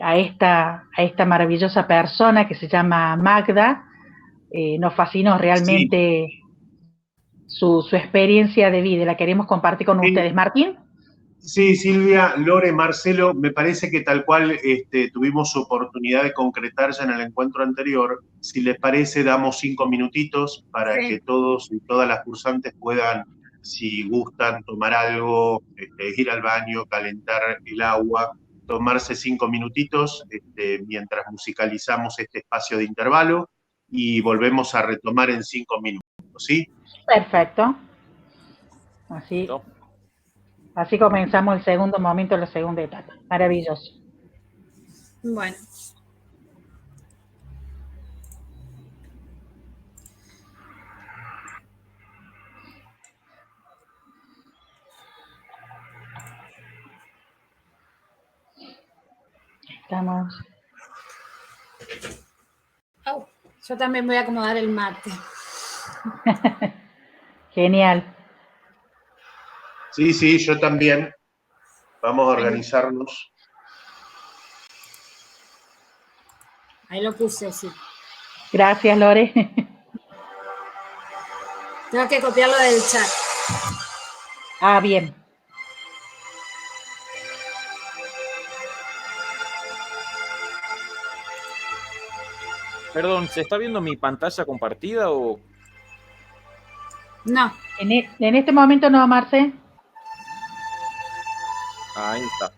a esta maravillosa persona que se llama Magda, nos fascinó realmente su experiencia de vida, la queremos compartir con ustedes. Martín. Sí, Silvia, Lore, Marcelo, me parece que tal cual tuvimos oportunidad de concretar ya en el encuentro anterior. Si les parece, damos 5 minutitos para que todos y todas las cursantes puedan, si gustan, tomar algo, ir al baño, calentar el agua, tomarse 5 minutitos mientras musicalizamos este espacio de intervalo y volvemos a retomar en 5 minutos, ¿sí? Perfecto. Así comenzamos el segundo momento de la segunda etapa. Maravilloso. Bueno. Estamos. Oh, yo también voy a acomodar el mate. Genial. Sí, yo también. Vamos a organizarnos. Ahí lo puse, sí. Gracias, Lore. Tengo que copiarlo del chat. Ah, bien. Perdón, ¿se está viendo mi pantalla compartida o...? No. En este momento no, Marce. Ahí está.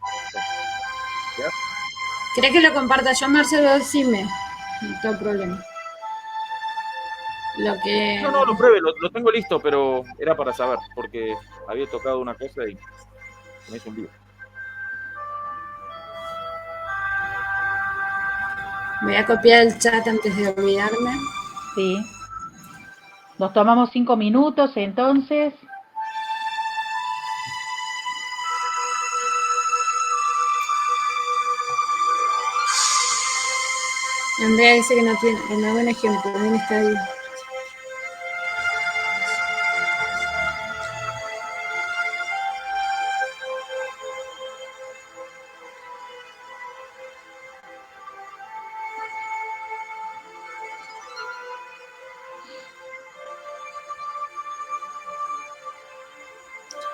¿Querés que lo comparta yo, Marcelo? Decime. No tengo problema. No, lo pruebe, lo tengo listo, pero era para saber, porque había tocado una cosa y me hizo un lío. Voy a copiar el chat antes de olvidarme. Sí. Nos tomamos 5 minutos, entonces. Andrea dice que no tiene, no buen ejemplo, también está ahí.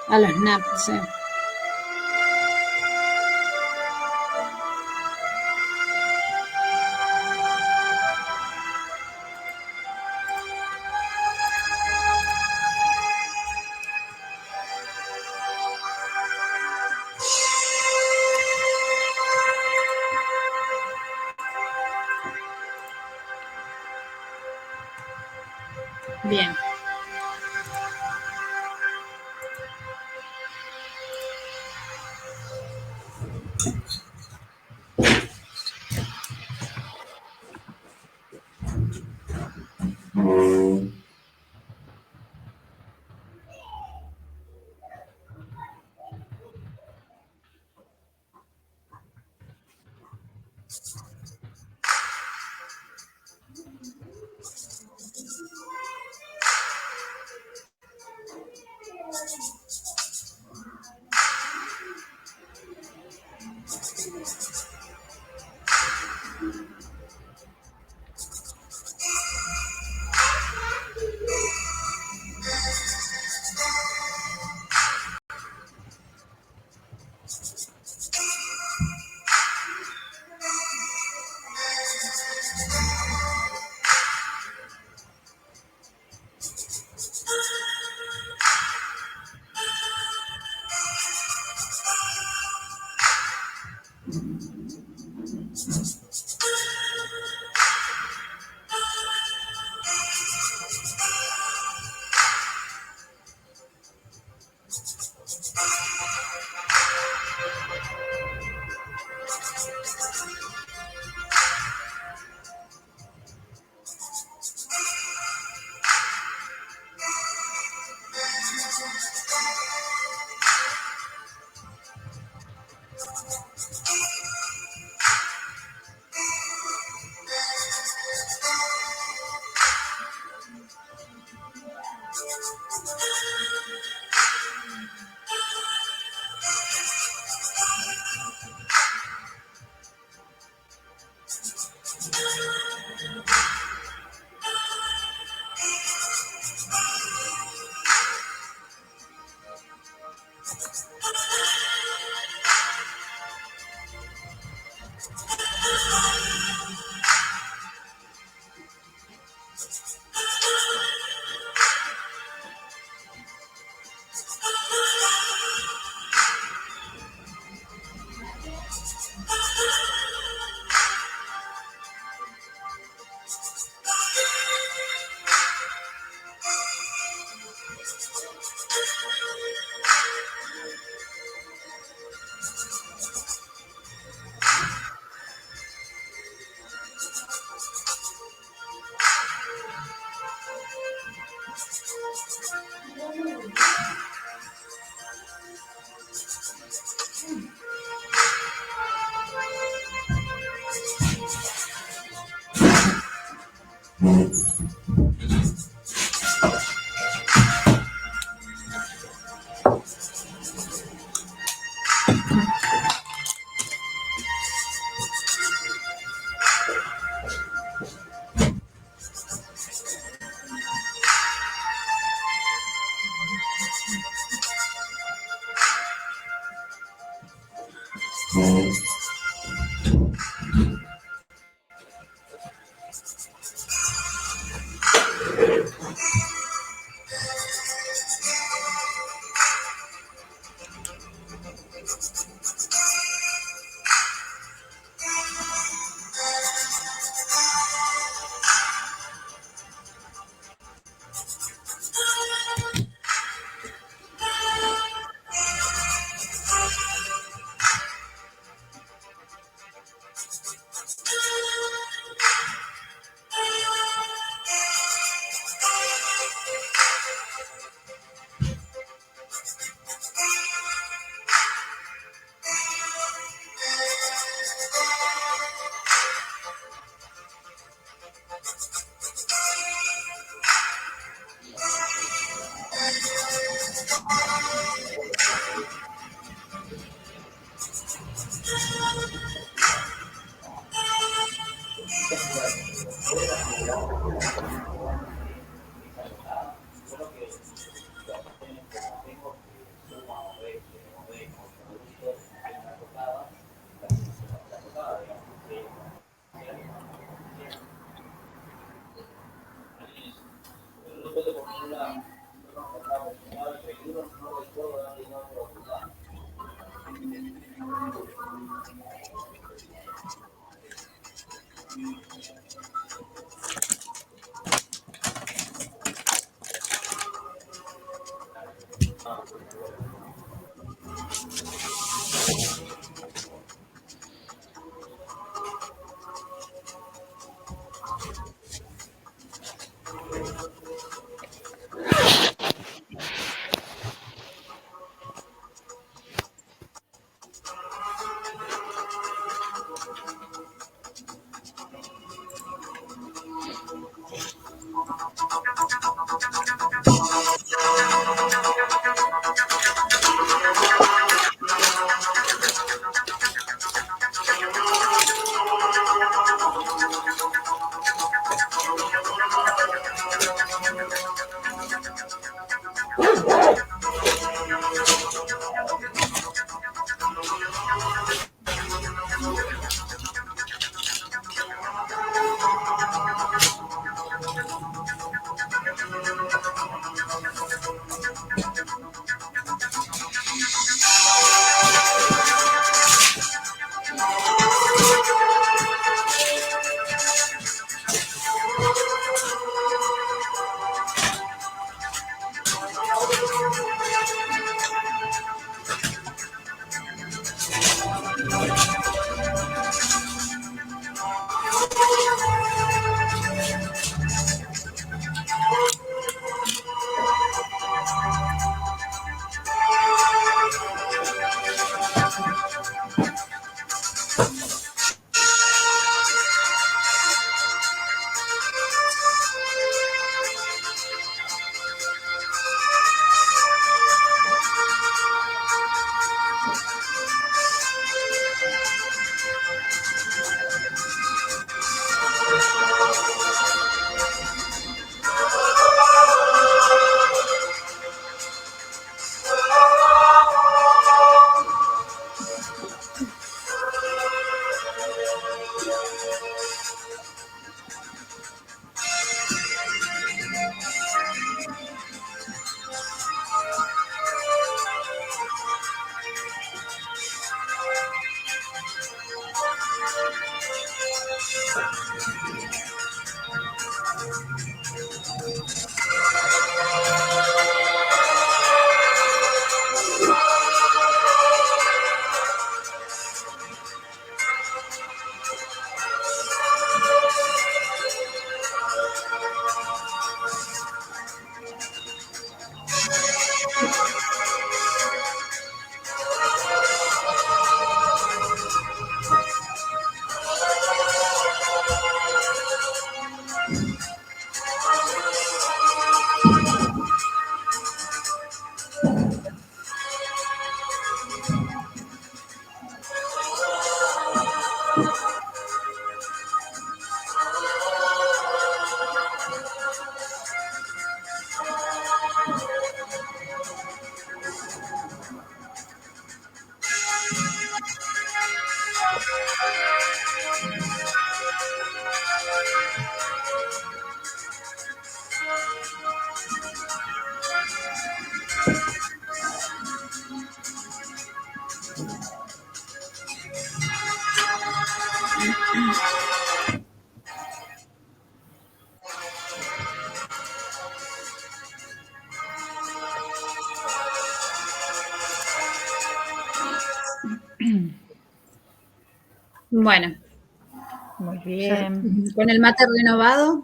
A los naps, sí. Bien. Bueno. Muy bien. Ya, con el mate renovado.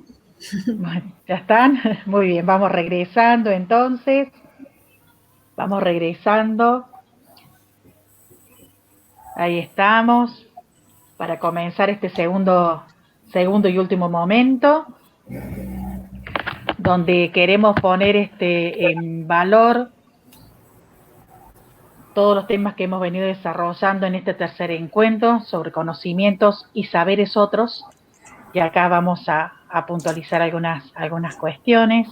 Bueno, ¿ya están? Muy bien, vamos regresando entonces. Vamos regresando. Ahí estamos. Para comenzar este segundo y último momento, donde queremos poner en valor todos los temas que hemos venido desarrollando en este tercer encuentro sobre conocimientos y saberes otros. Y acá vamos a puntualizar algunas cuestiones.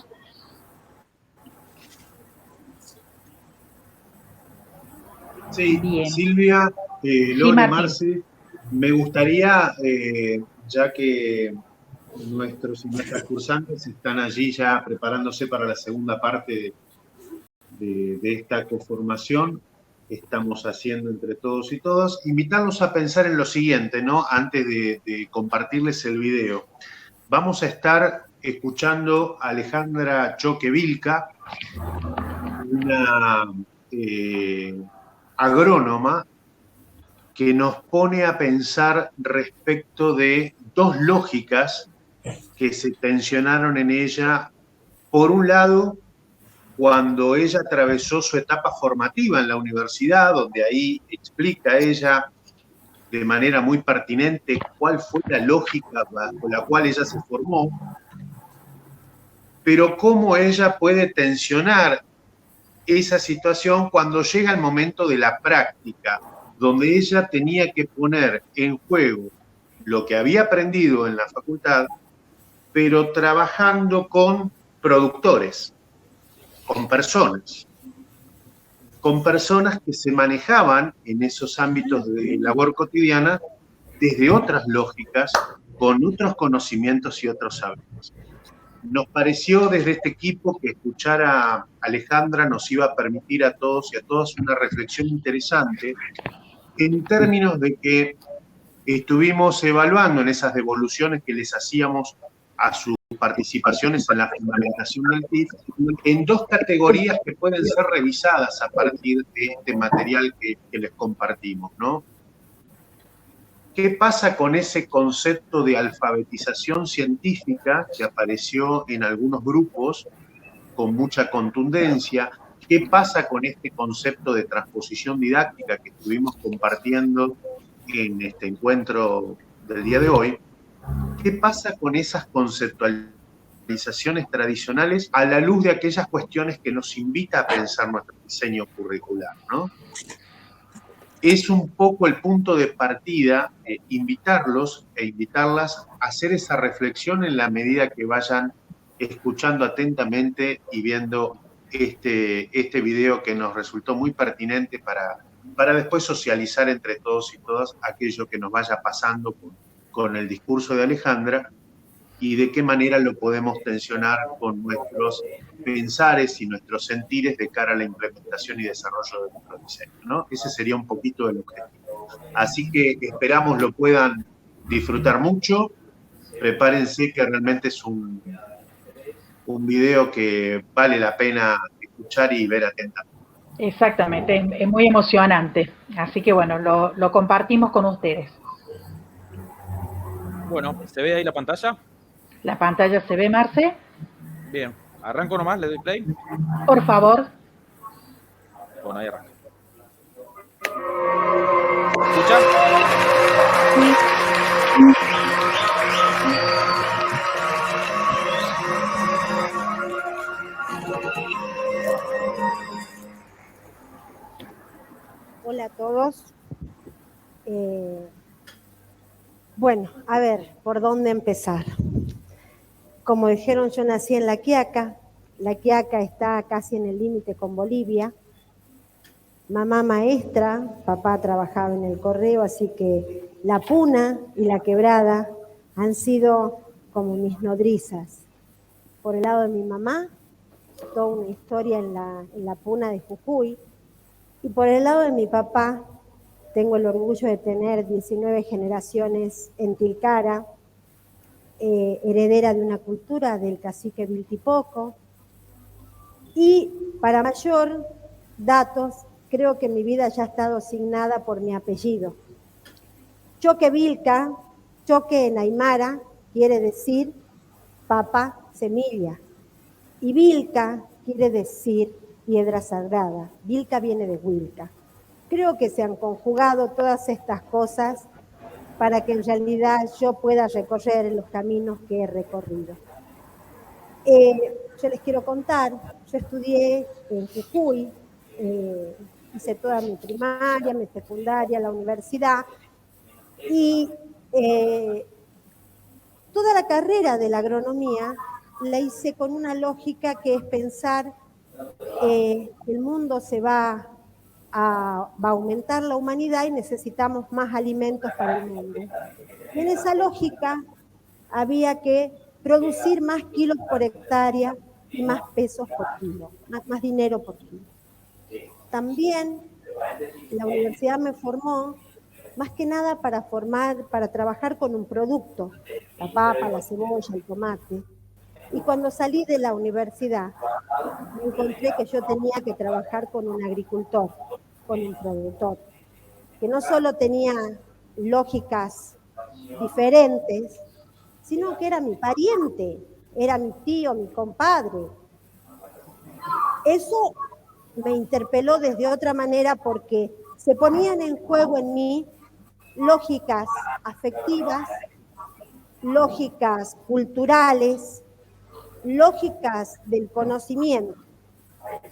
Sí, bien. Silvia, Lore, Marce, me gustaría, ya que nuestros y nuestras cursantes están allí ya preparándose para la segunda parte de esta conformación, estamos haciendo entre todos y todas, invitarlos a pensar en lo siguiente, ¿no? Antes de compartirles el video. Vamos a estar escuchando a Alejandra Choque Vilca, una agrónoma que nos pone a pensar respecto de dos lógicas que se tensionaron en ella. Por un lado, cuando ella atravesó su etapa formativa en la universidad, donde ahí explica ella de manera muy pertinente cuál fue la lógica bajo la cual ella se formó, pero cómo ella puede tensionar esa situación cuando llega el momento de la práctica, donde ella tenía que poner en juego lo que había aprendido en la facultad, pero trabajando con productores, con personas que se manejaban en esos ámbitos de labor cotidiana desde otras lógicas, con otros conocimientos y otros saberes. Nos pareció desde este equipo que escuchar a Alejandra nos iba a permitir a todos y a todas una reflexión interesante en términos de que estuvimos evaluando en esas devoluciones que les hacíamos a sus participaciones en la fundamentación del TIF, en dos categorías que pueden ser revisadas a partir de este material que les compartimos, ¿no? ¿Qué pasa con ese concepto de alfabetización científica que apareció en algunos grupos con mucha contundencia? ¿Qué pasa con este concepto de transposición didáctica que estuvimos compartiendo en este encuentro del día de hoy? ¿Qué pasa con esas conceptualizaciones tradicionales a la luz de aquellas cuestiones que nos invita a pensar nuestro diseño curricular, ¿no? Es un poco el punto de partida, invitarlos e invitarlas a hacer esa reflexión en la medida que vayan escuchando atentamente y viendo este video que nos resultó muy pertinente para después socializar entre todos y todas aquello que nos vaya pasando con el discurso de Alejandra y de qué manera lo podemos tensionar con nuestros pensares y nuestros sentires de cara a la implementación y desarrollo de nuestro diseño, ¿no? Ese sería un poquito el objetivo. Así que esperamos lo puedan disfrutar mucho. Prepárense que realmente es un video que vale la pena escuchar y ver atentamente. Exactamente, es muy emocionante. Así que bueno, lo compartimos con ustedes. Bueno, ¿se ve ahí la pantalla? ¿La pantalla se ve, Marce? Bien, arranco nomás, le doy play. Por favor. Bueno, ahí arranca. ¿Escuchan? Sí. Hola a todos. Bueno, a ver, ¿por dónde empezar? Como dijeron, yo nací en La Quiaca. La Quiaca está casi en el límite con Bolivia. Mamá maestra, papá trabajaba en el correo, así que la Puna y la Quebrada han sido como mis nodrizas. Por el lado de mi mamá, toda una historia en la Puna de Jujuy. Y por el lado de mi papá, tengo el orgullo de tener 19 generaciones en Tilcara, heredera de una cultura del cacique Viltipoco. Y para mayor datos, creo que mi vida ya ha estado asignada por mi apellido. Choque Vilca, choque en aymara, quiere decir papa semilla. Y Vilca quiere decir piedra sagrada. Vilca viene de Huilca. Creo que se han conjugado todas estas cosas para que en realidad yo pueda recorrer los caminos que he recorrido. Yo les quiero contar, yo estudié en Jujuy, hice toda mi primaria, mi secundaria, la universidad, y toda la carrera de la agronomía la hice con una lógica que es pensar que el mundo va a aumentar la humanidad y necesitamos más alimentos para el mundo. Y en esa lógica había que producir más kilos por hectárea y más pesos por kilo, más dinero por kilo. También la universidad me formó más que nada para trabajar con un producto, la papa, la cebolla, el tomate. Y cuando salí de la universidad, me encontré que yo tenía que trabajar con un agricultor, con un productor, que no solo tenía lógicas diferentes, sino que era mi pariente, era mi tío, mi compadre. Eso me interpeló desde otra manera porque se ponían en juego en mí lógicas afectivas, lógicas culturales, lógicas del conocimiento.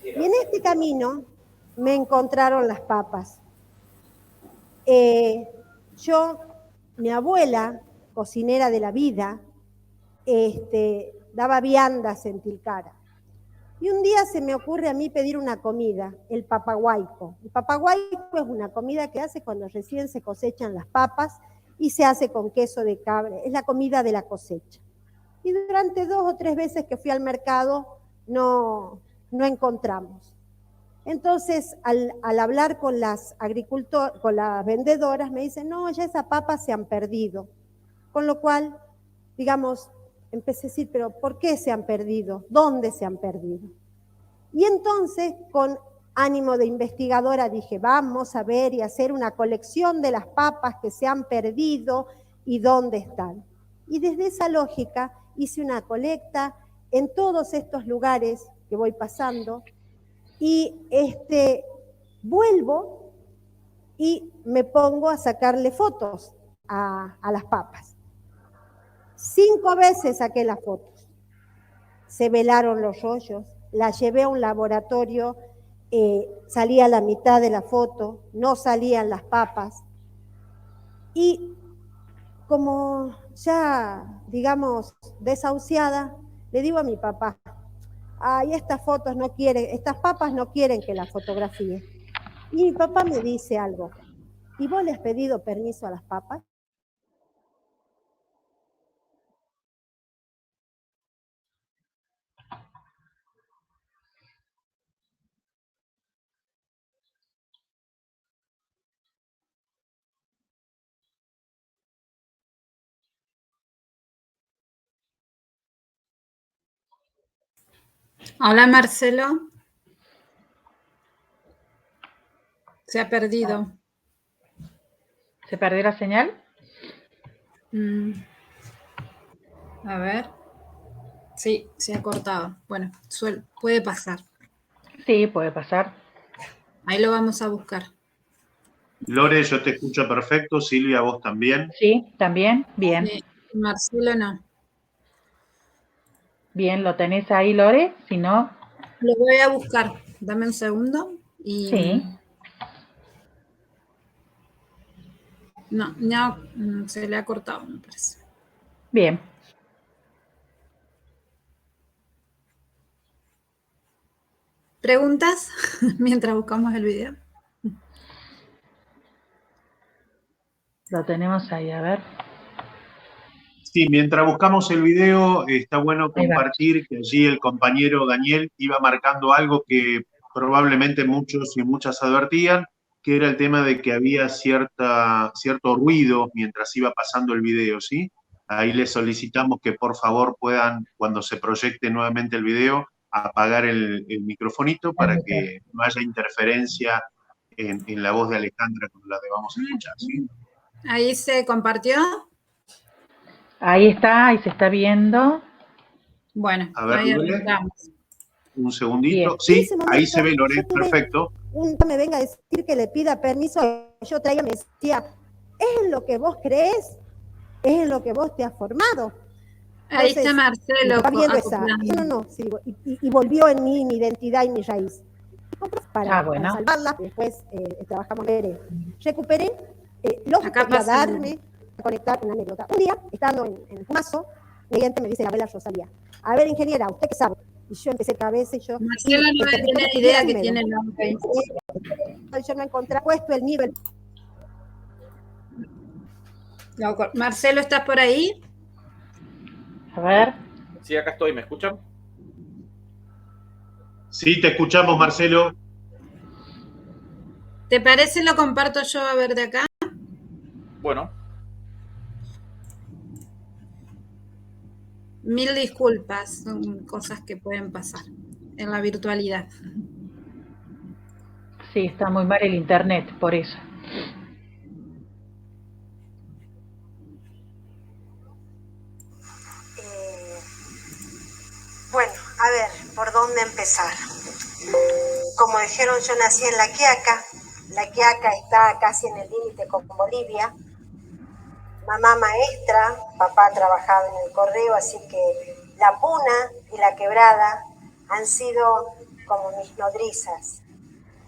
Y en este camino me encontraron las papas. Mi abuela, cocinera de la vida, daba viandas en Tilcara. Y un día se me ocurre a mí pedir una comida, el papaguaico. El papaguaico es una comida que hace cuando recién se cosechan las papas y se hace con queso de cabra. Es la comida de la cosecha. Y durante 2 o 3 veces que fui al mercado no encontramos. Entonces, al hablar con las vendedoras, me dicen, no, ya esas papas se han perdido. Con lo cual, digamos, empecé a decir, pero ¿por qué se han perdido? ¿Dónde se han perdido? Y entonces, con ánimo de investigadora, dije, vamos a ver y hacer una colección de las papas que se han perdido y dónde están. Y desde esa lógica hice una colecta en todos estos lugares que voy pasando y vuelvo y me pongo a sacarle fotos a las papas. 5 veces saqué las fotos. Se velaron los rollos, las llevé a un laboratorio, salía la mitad de la foto, no salían las papas. Y como ya, digamos, desahuciada, le digo a mi papá, ay, estas papas no quieren que las fotografíe. Y mi papá me dice algo, ¿y vos le has pedido permiso a las papas? Hola, Marcelo. Se ha perdido. ¿Se perdió la señal? A ver. Sí, se ha cortado. Bueno, puede pasar. Sí, puede pasar. Ahí lo vamos a buscar. Lore, yo te escucho perfecto. Silvia, vos también. Sí, también. Bien. Sí, Marcelo no. Bien, ¿lo tenés ahí, Lore? Si no... Lo voy a buscar. Dame un segundo. Sí. No, se le ha cortado, me parece. Bien. ¿Preguntas mientras buscamos el video? Lo tenemos ahí, a ver. Sí, mientras buscamos el video, está bueno compartir que allí el compañero Daniel iba marcando algo que probablemente muchos y muchas advertían, que era el tema de que había cierto ruido mientras iba pasando el video, ¿sí? Ahí les solicitamos que por favor puedan, cuando se proyecte nuevamente el video, apagar el microfonito para que no haya interferencia en la voz de Alejandra con la que vamos a escuchar, ¿sí? Ahí se compartió. Ahí está, ahí se está viendo. Bueno, a ver, ahí Lore, un segundito. Bien. Sí, ahí se ve, Lore, perfecto. Me venga a decir que le pida permiso, yo traía, me decía, ¿es en lo que vos crees? ¿Es en lo que vos te has formado? Ahí está Marcelo. Va viendo esa, sí, y volvió en mí mi identidad y mi raíz. para salvarla, después trabajamos recuperé, lógico, para darme a conectar una anécdota. Un día, estando en el Fumazo, mediante me dice Gabriela Rosalía, a ver, ingeniera, ¿usted qué sabe? Y yo empecé cabeza y yo... Marcelo no va a tener idea que tiene el nombre. Yo no encontré puesto el nivel. No, Marcelo, ¿estás por ahí? A ver. Sí, acá estoy, ¿me escuchan? Sí, te escuchamos, Marcelo. ¿Te parece lo comparto yo a ver de acá? Bueno. Mil disculpas, son cosas que pueden pasar en la virtualidad. Sí, está muy mal el internet, por eso. Bueno, a ver, ¿por dónde empezar? Como dijeron, yo nací en La Quiaca. La Quiaca está casi en el límite con Bolivia. Mamá maestra, papá trabajaba en el correo, así que la Puna y la Quebrada han sido como mis nodrizas.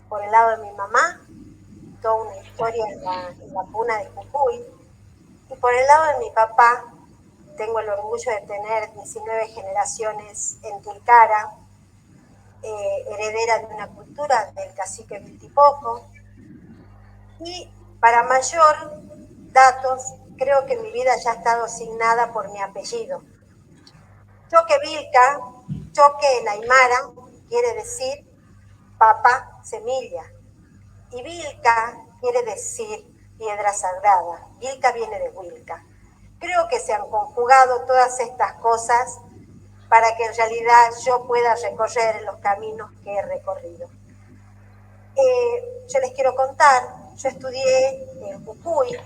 Por el lado de mi mamá, toda una historia en la Puna de Jujuy. Y por el lado de mi papá, tengo el orgullo de tener 19 generaciones en Tilcara, heredera de una cultura del cacique Viltipoco. Y para mayor datos, creo que mi vida ya ha estado asignada por mi apellido. Choque Vilca, choque en Aymara, quiere decir papa semilla. Y Vilca quiere decir piedra sagrada. Vilca viene de Huilca. Creo que se han conjugado todas estas cosas para que en realidad yo pueda recorrer los caminos que he recorrido. Yo les quiero contar, yo estudié en Jujuy,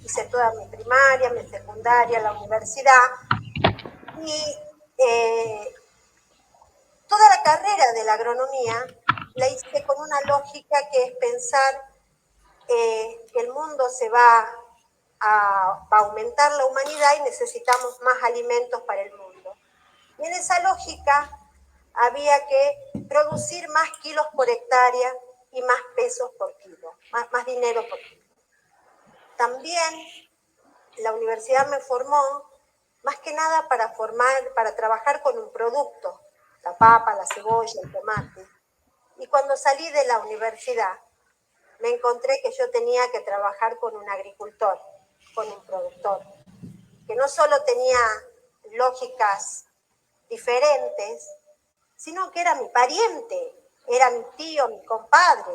hice toda mi primaria, mi secundaria, la universidad, y toda la carrera de la agronomía la hice con una lógica que es pensar que el mundo se va a aumentar la humanidad y necesitamos más alimentos para el mundo. Y en esa lógica había que producir más kilos por hectárea y más pesos por kilo, más dinero por kilo. También la universidad me formó más que nada para trabajar con un producto, la papa, la cebolla, el tomate. Y cuando salí de la universidad, me encontré que yo tenía que trabajar con un agricultor, con un productor, que no solo tenía lógicas diferentes, sino que era mi pariente, era mi tío, mi compadre.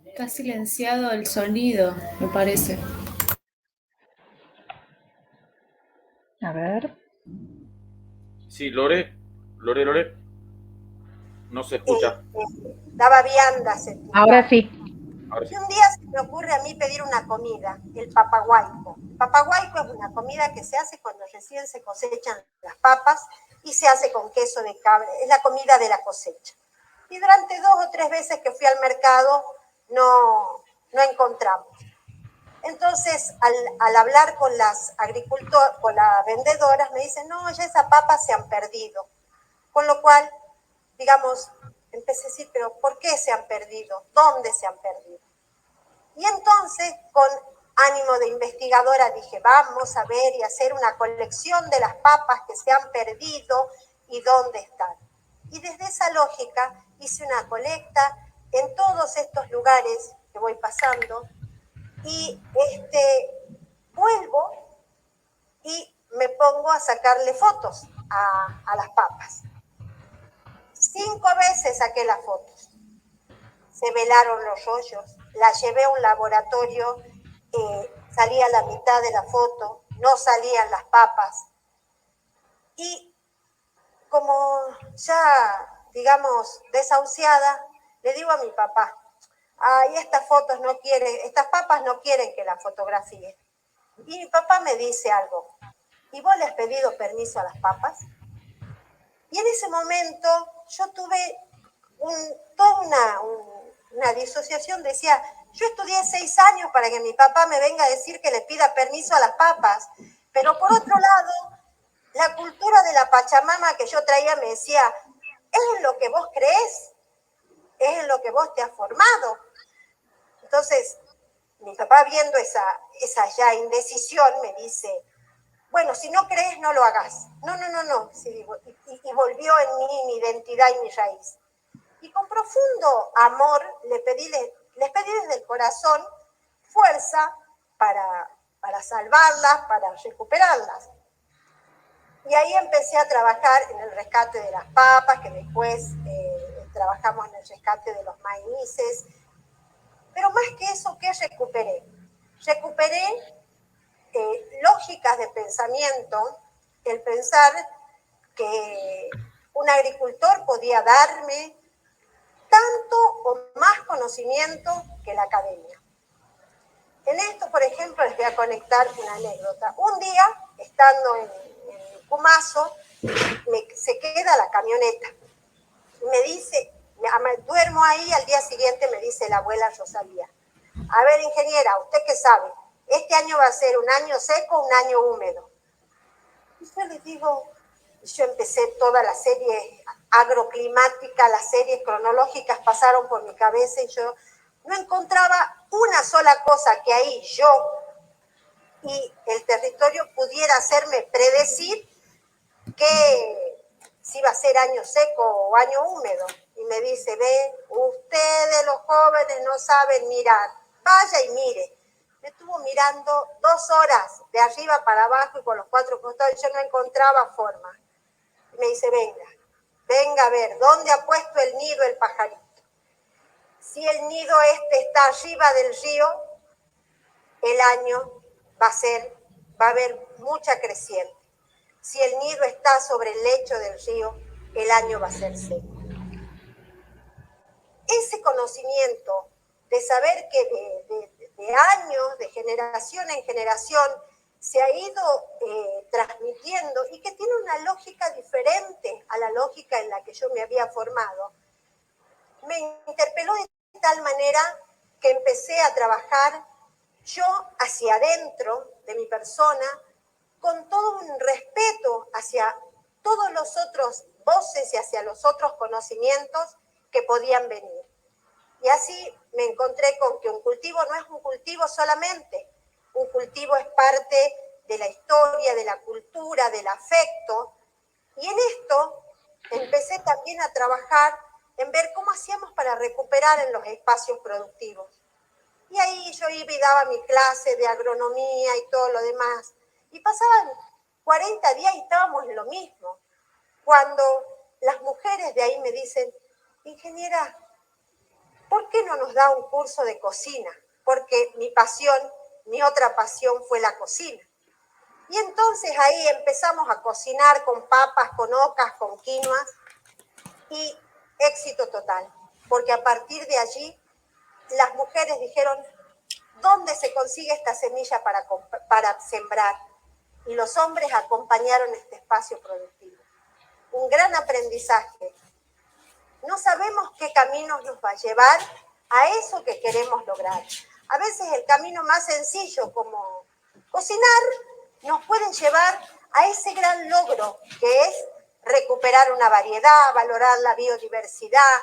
Está silenciado el sonido, me parece. A ver. Sí, Lore. No se escucha. Daba viandas. Ahora sí. Y un día se me ocurre a mí pedir una comida, el papaguaico. El papaguaico es una comida que se hace cuando recién se cosechan las papas y se hace con queso de cabra. Es la comida de la cosecha. Y durante 2 o 3 veces que fui al mercado no encontramos. Entonces, al hablar con las con las vendedoras, me dicen, no, ya esas papas se han perdido. Con lo cual, digamos, empecé a decir, pero ¿por qué se han perdido? ¿Dónde se han perdido? Y entonces, con ánimo de investigadora, dije, vamos a ver y hacer una colección de las papas que se han perdido y dónde están. Y desde esa lógica hice una colecta en todos estos lugares que voy pasando y vuelvo y me pongo a sacarle fotos a las papas. 5 veces saqué las fotos. Se velaron los rollos, la llevé a un laboratorio, salía la mitad de la foto, no salían las papas. Y como ya, digamos, desahuciada, le digo a mi papá, ay, estas papas no quieren que las fotografíe. Y mi papá me dice algo, ¿y vos le has pedido permiso a las papas? Y en ese momento yo tuve todo una disociación, decía, yo estudié 6 años para que mi papá me venga a decir que le pida permiso a las papas, pero por otro lado, la cultura de la Pachamama que yo traía me decía, es en lo que vos creés, es en lo que vos te has formado. Entonces, mi papá viendo esa ya indecisión me dice, bueno, si no crees, no lo hagas. No, sí, digo, y volvió en mí mi identidad y mi raíz. Y con profundo amor les pedí desde el corazón fuerza para salvarlas, para recuperarlas. Y ahí empecé a trabajar en el rescate de las papas, que después trabajamos en el rescate de los maíces. Pero más que eso, ¿qué recuperé? Recuperé lógicas de pensamiento, el pensar que un agricultor podía darme tanto o más conocimiento que la academia. En esto, por ejemplo, les voy a conectar una anécdota. Un día, estando en Cumazo, se queda la camioneta. Me dice, duermo ahí, al día siguiente me dice la abuela Rosalía, a ver, ingeniera, ¿usted qué sabe? ¿Este año va a ser un año seco o un año húmedo? Y yo les digo, yo empecé toda la serie agroclimática, las series cronológicas pasaron por mi cabeza y yo no encontraba una sola cosa que ahí yo y el territorio pudiera hacerme predecir que si iba a ser año seco o año húmedo. Y me dice, ve, ustedes los jóvenes no saben mirar, vaya y mire. Me estuvo mirando 2 horas, de arriba para abajo y por los 4 costados, y yo no encontraba forma. Y me dice, venga a ver, ¿dónde ha puesto el nido el pajarito? Si el nido está arriba del río, el año va a haber mucha creciente. Si el nido está sobre el lecho del río, el año va a ser seco. Ese conocimiento de saber que de años, de generación en generación, se ha ido transmitiendo y que tiene una lógica diferente a la lógica en la que yo me había formado, me interpeló de tal manera que empecé a trabajar yo hacia adentro de mi persona, con todo un respeto hacia todos los otros voces y hacia los otros conocimientos que podían venir. Y así me encontré con que un cultivo no es un cultivo solamente, un cultivo es parte de la historia, de la cultura, del afecto. Y en esto empecé también a trabajar en ver cómo hacíamos para recuperar en los espacios productivos. Y ahí yo iba y daba mi clase de agronomía y todo lo demás. Y pasaban 40 días y estábamos en lo mismo. Cuando las mujeres de ahí me dicen, ingeniera, ¿por qué no nos da un curso de cocina? Porque mi otra pasión fue la cocina. Y entonces ahí empezamos a cocinar con papas, con ocas, con quinoas, y éxito total. Porque a partir de allí, las mujeres dijeron, ¿dónde se consigue esta semilla para sembrar? Y los hombres acompañaron este espacio productivo. Un gran aprendizaje. No sabemos qué caminos nos va a llevar a eso que queremos lograr. A veces el camino más sencillo, como cocinar, nos puede llevar a ese gran logro que es recuperar una variedad, valorar la biodiversidad,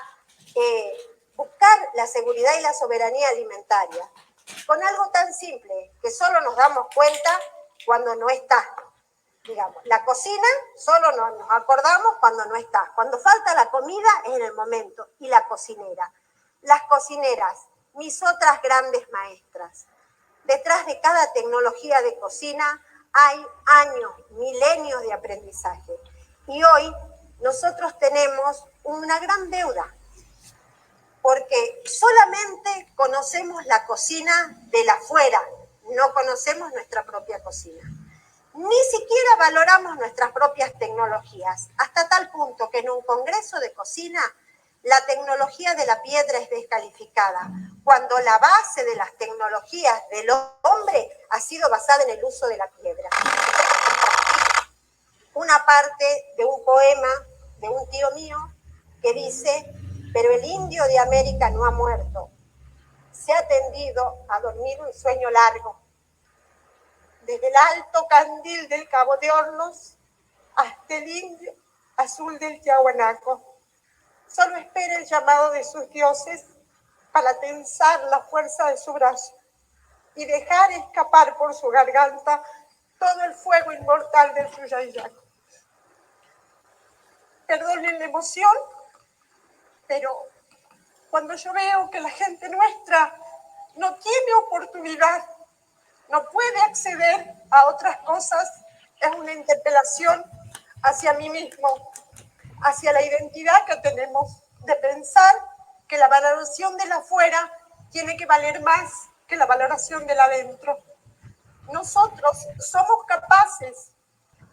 buscar la seguridad y la soberanía alimentaria, con algo tan simple que solo nos damos cuenta cuando no está. Digamos, la cocina solo nos acordamos cuando no está. Cuando falta la comida es en el momento. Y la cocinera. Las cocineras, mis otras grandes maestras. Detrás de cada tecnología de cocina hay años, milenios de aprendizaje. Y hoy nosotros tenemos una gran deuda, porque solamente conocemos la cocina de la afuera, no conocemos nuestra propia cocina. Ni siquiera valoramos nuestras propias tecnologías, hasta tal punto que en un congreso de cocina la tecnología de la piedra es descalificada, cuando la base de las tecnologías del hombre ha sido basada en el uso de la piedra. Una parte de un poema de un tío mío que dice Pero el indio de América no ha muerto. Se ha tendido a dormir un sueño largo. Desde el alto candil del Cabo de Hornos hasta el indio azul del Tiahuanaco. Solo espera el llamado de sus dioses para tensar la fuerza de su brazo y dejar escapar por su garganta todo el fuego inmortal del Yuyayaco. Perdonen la emoción, pero cuando yo veo que la gente nuestra no tiene oportunidad, no puede acceder a otras cosas, es una interpelación hacia mí mismo, hacia la identidad que tenemos, de pensar que la valoración de la afuera tiene que valer más que la valoración de la adentro. Nosotros somos capaces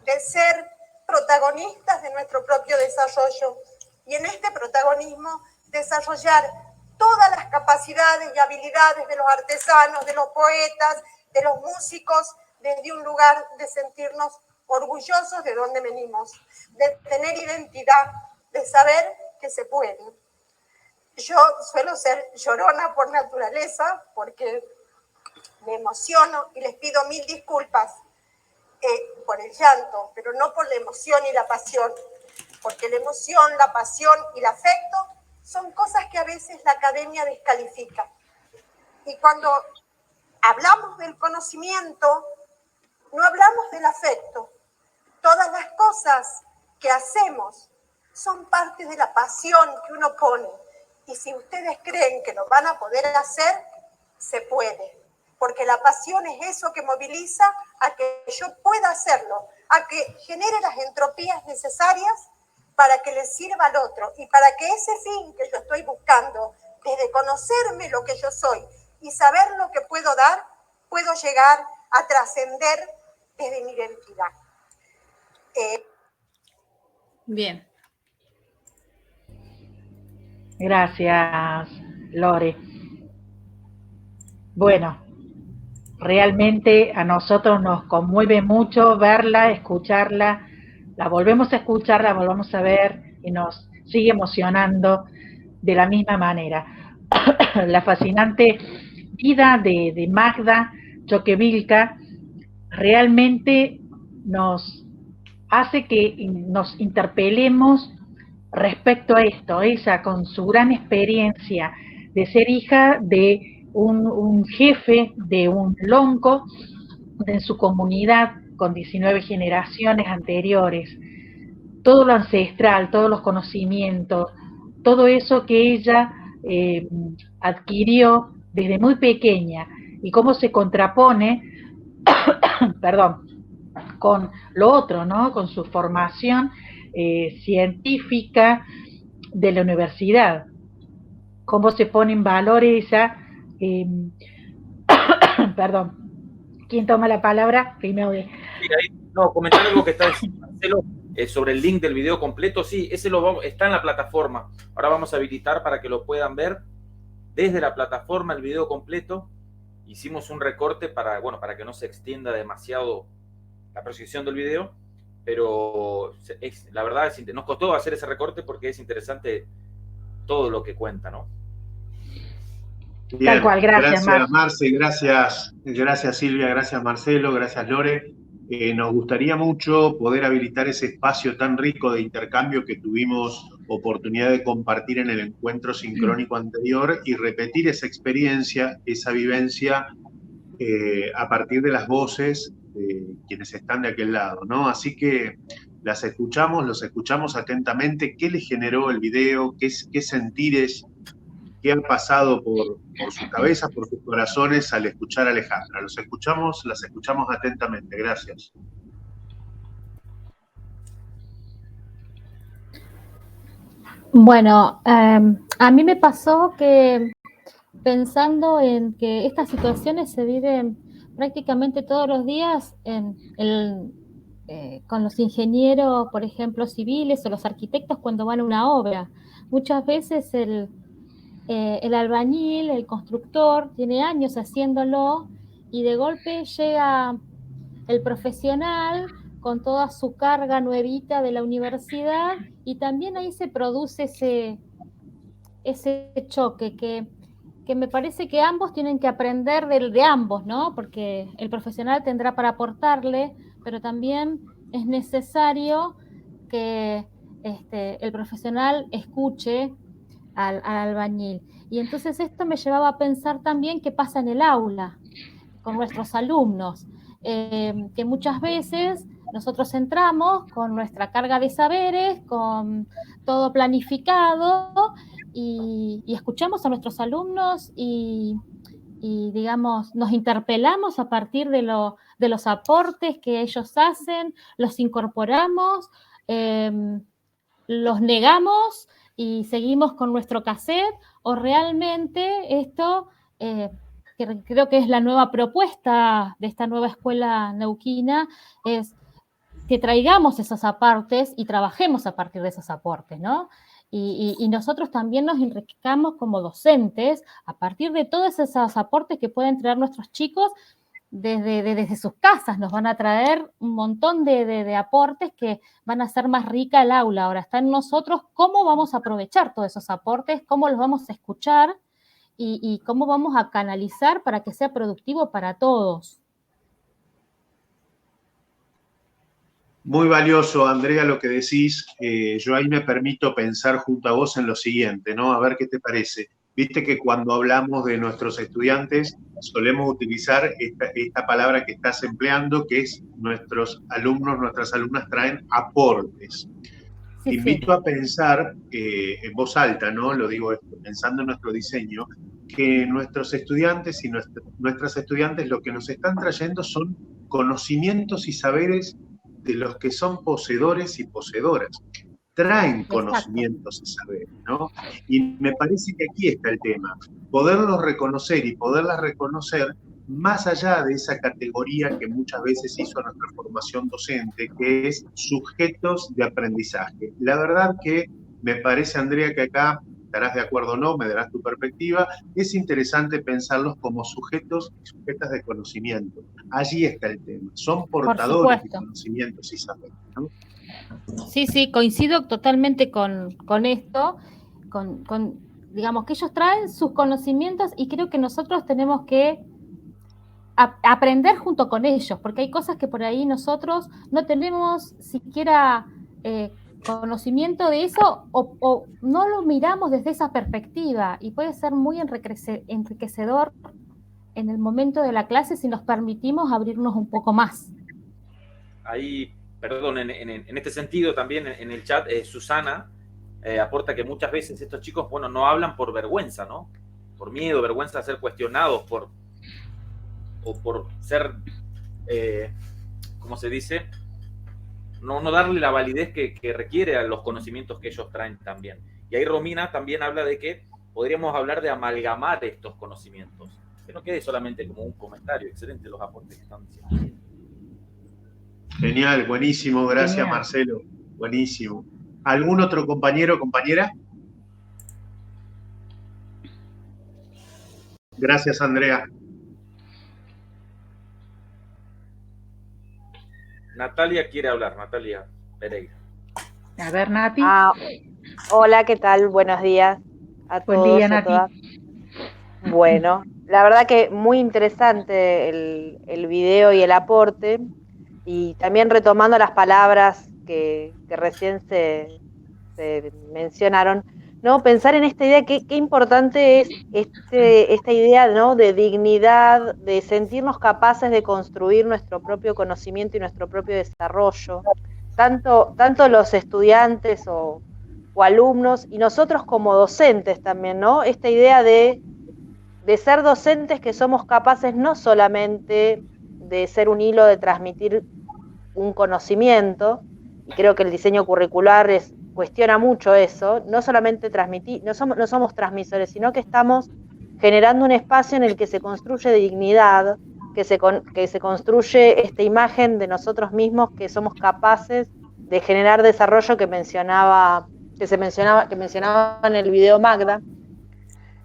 de ser protagonistas de nuestro propio desarrollo y en este protagonismo desarrollar todas las capacidades y habilidades de los artesanos, de los poetas, de los músicos, desde un lugar de sentirnos orgullosos de dónde venimos, de tener identidad, de saber que se puede. Yo suelo ser llorona por naturaleza porque me emociono y les pido 1000 disculpas por el llanto, pero no por la emoción y la pasión, porque la emoción, la pasión y el afecto son cosas que a veces la academia descalifica. Y cuando hablamos del conocimiento, no hablamos del afecto. Todas las cosas que hacemos son parte de la pasión que uno pone. Y si ustedes creen que lo van a poder hacer, se puede. Porque la pasión es eso que moviliza a que yo pueda hacerlo, a que genere las entropías necesarias para que le sirva al otro y para que ese fin que yo estoy buscando, desde conocerme lo que yo soy y saber lo que puedo dar, puedo llegar a trascender desde mi identidad. Bien. Gracias, Lore. Bueno, realmente a nosotros nos conmueve mucho verla, escucharla, la volvemos a escuchar, la volvemos a ver y nos sigue emocionando de la misma manera. La fascinante vida de Magda Choquevilca realmente nos hace que nos interpelemos respecto a esto. Ella, con su gran experiencia de ser hija de un jefe de un lonco en su comunidad con 19 generaciones anteriores, todo lo ancestral, todos los conocimientos, todo eso que ella adquirió desde muy pequeña y cómo se contrapone perdón, con lo otro, ¿no? Con su formación científica de la universidad, cómo se pone en valor esa, perdón, ¿quién toma la palabra? Primero de... Sí, ahí, no, comentar algo que está diciendo Marcelo sobre el link del video completo, sí, ese está en la plataforma, ahora vamos a habilitar para que lo puedan ver desde la plataforma el video completo. Hicimos un recorte para que no se extienda demasiado la proyección del video, pero la verdad nos costó hacer ese recorte porque es interesante todo lo que cuenta, ¿no? Bien, tal cual, gracias Marce, gracias Silvia, gracias Marcelo, gracias Lore. Nos gustaría mucho poder habilitar ese espacio tan rico de intercambio que tuvimos oportunidad de compartir en el encuentro sincrónico anterior y repetir esa experiencia, esa vivencia a partir de las voces de quienes están de aquel lado, ¿no? Así que los escuchamos atentamente. ¿Qué les generó el video? ¿Qué sentires? ¿Qué han pasado por su cabeza, por sus corazones al escuchar a Alejandra? Las escuchamos atentamente. Gracias. Bueno, a mí me pasó que pensando en que estas situaciones se viven prácticamente todos los días con los ingenieros, por ejemplo, civiles o los arquitectos cuando van a una obra. Muchas veces el albañil, el constructor, tiene años haciéndolo y de golpe llega el profesional con toda su carga nuevita de la universidad y también ahí se produce ese choque que me parece que ambos tienen que aprender de ambos, ¿no? Porque el profesional tendrá para aportarle, pero también es necesario que el profesional escuche al albañil. Y entonces esto me llevaba a pensar también qué pasa en el aula con nuestros alumnos, que muchas veces nosotros entramos con nuestra carga de saberes, con todo planificado, y escuchamos a nuestros alumnos y digamos, nos interpelamos a partir de los aportes que ellos hacen, los incorporamos, los negamos y seguimos con nuestro cassette, o realmente esto, que creo que es la nueva propuesta de esta nueva escuela neuquina, es que traigamos esos aportes y trabajemos a partir de esos aportes, ¿no? Y nosotros también nos enriquezcamos como docentes a partir de todos esos aportes que pueden traer nuestros chicos desde sus casas. Nos van a traer un montón de aportes que van a hacer más rica el aula. Ahora está en nosotros cómo vamos a aprovechar todos esos aportes, cómo los vamos a escuchar y cómo vamos a canalizar para que sea productivo para todos. Muy valioso, Andrea, lo que decís. Yo ahí me permito pensar junto a vos en lo siguiente, ¿no? A ver qué te parece. Viste que cuando hablamos de nuestros estudiantes solemos utilizar esta palabra que estás empleando, que es nuestros alumnos, nuestras alumnas traen aportes. Te invito a pensar en voz alta, ¿no? Lo digo esto, pensando en nuestro diseño, que nuestros estudiantes y nuestras estudiantes lo que nos están trayendo son conocimientos y saberes de los que son poseedores y poseedoras. Traen conocimientos y saberes, ¿no? Y me parece que aquí está el tema, poderlos reconocer y poderlas reconocer más allá de esa categoría que muchas veces hizo nuestra formación docente, que es sujetos de aprendizaje. La verdad que me parece, Andrea, que acá, estarás de acuerdo o no, me darás tu perspectiva, es interesante pensarlos como sujetos y sujetas de conocimiento. Allí está el tema, son portadores de conocimientos y saberes, ¿no? Sí, coincido totalmente con esto, digamos que ellos traen sus conocimientos y creo que nosotros tenemos que aprender junto con ellos, porque hay cosas que por ahí nosotros no tenemos siquiera conocimiento de eso o no lo miramos desde esa perspectiva y puede ser muy enriquecedor en el momento de la clase si nos permitimos abrirnos un poco más. Ahí, perdón, en este sentido también en el chat, Susana aporta que muchas veces estos chicos, bueno, no hablan por vergüenza, ¿no? Por miedo, vergüenza de ser cuestionados, por ser, ¿cómo se dice? No darle la validez que requiere a los conocimientos que ellos traen también. Y ahí Romina también habla de que podríamos hablar de amalgamar estos conocimientos. Que no quede solamente como un comentario. Excelente los aportes que están diciendo. Genial, buenísimo, gracias. Genial. Marcelo, buenísimo. ¿Algún otro compañero o compañera? Gracias, Andrea. Natalia quiere hablar, Natalia Pereira. A ver, Nati. Hola, ¿qué tal? Buenos días a todos. Buen día, Nati. Bueno, la verdad que muy interesante el video y el aporte, y también retomando las palabras que recién se mencionaron, ¿no? Pensar en esta idea, qué importante es esta idea, ¿no? De dignidad, de sentirnos capaces de construir nuestro propio conocimiento y nuestro propio desarrollo, tanto los estudiantes o alumnos, y nosotros como docentes también, ¿no? Esta idea de ser docentes que somos capaces no solamente de ser un hilo de transmitir un conocimiento, y creo que el diseño curricular cuestiona mucho eso, no solamente transmitir, no somos transmisores, sino que estamos generando un espacio en el que se construye dignidad, que se construye esta imagen de nosotros mismos, que somos capaces de generar desarrollo que mencionaba en el video Magda.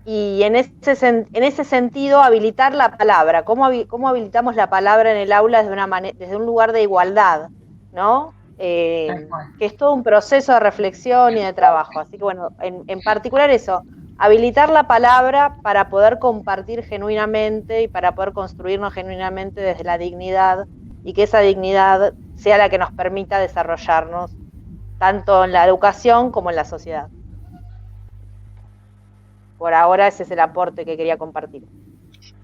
Y en ese sentido, habilitar la palabra. ¿Cómo habilitamos la palabra en el aula desde un lugar de igualdad, ¿no? Que es todo un proceso de reflexión y de trabajo. Así que bueno, en particular eso, habilitar la palabra para poder compartir genuinamente y para poder construirnos genuinamente desde la dignidad, y que esa dignidad sea la que nos permita desarrollarnos tanto en la educación como en la sociedad. Por ahora ese es el aporte que quería compartir.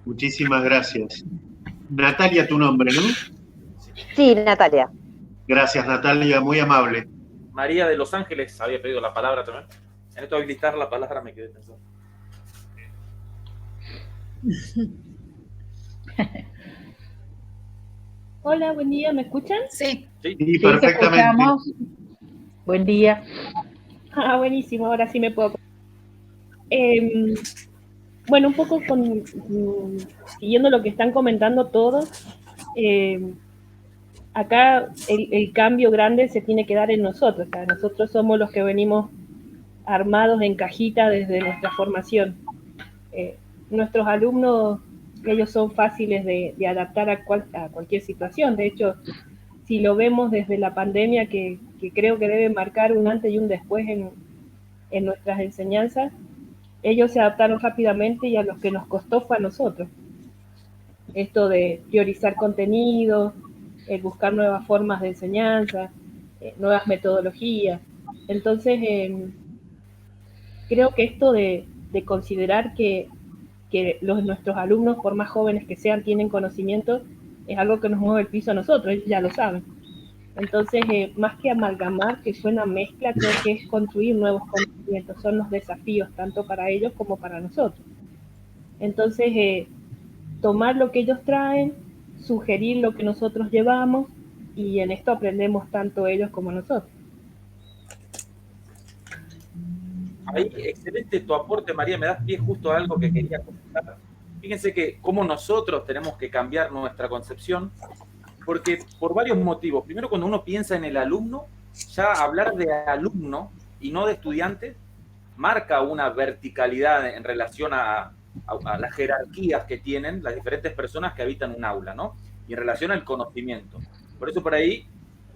Muchísimas gracias. Natalia, tu nombre, ¿no? Sí, Natalia. Gracias, Natalia, muy amable. María de Los Ángeles había pedido la palabra también. En esto de habilitar la palabra me quedé pensando. Hola, buen día, ¿me escuchan? Sí. Sí, perfectamente. Buen día. Ah, buenísimo, ahora sí me puedo. Bueno, un poco siguiendo lo que están comentando todos, acá el cambio grande se tiene que dar en nosotros. Acá nosotros somos los que venimos armados en cajita desde nuestra formación. Nuestros alumnos, ellos son fáciles de adaptar a cualquier situación. De hecho, si lo vemos desde la pandemia, que creo que debe marcar un antes y un después en nuestras enseñanzas, ellos se adaptaron rápidamente y a los que nos costó fue a nosotros. Esto de priorizar contenido, buscar nuevas formas de enseñanza, nuevas metodologías. Entonces, creo que esto de considerar que nuestros alumnos, por más jóvenes que sean, tienen conocimiento, es algo que nos mueve el piso a nosotros, ellos ya lo saben. Entonces, más que amalgamar, que suena mezcla, creo que es construir nuevos conocimientos, son los desafíos tanto para ellos como para nosotros. Entonces, tomar lo que ellos traen, sugerir lo que nosotros llevamos, y en esto aprendemos tanto ellos como nosotros. Ahí, excelente tu aporte, María, me das pie justo a algo que quería comentar. Fíjense que cómo nosotros tenemos que cambiar nuestra concepción, porque por varios motivos. Primero, cuando uno piensa en el alumno, ya hablar de alumno y no de estudiante marca una verticalidad en relación a las jerarquías que tienen las diferentes personas que habitan un aula, ¿no? Y en relación al conocimiento. Por eso por ahí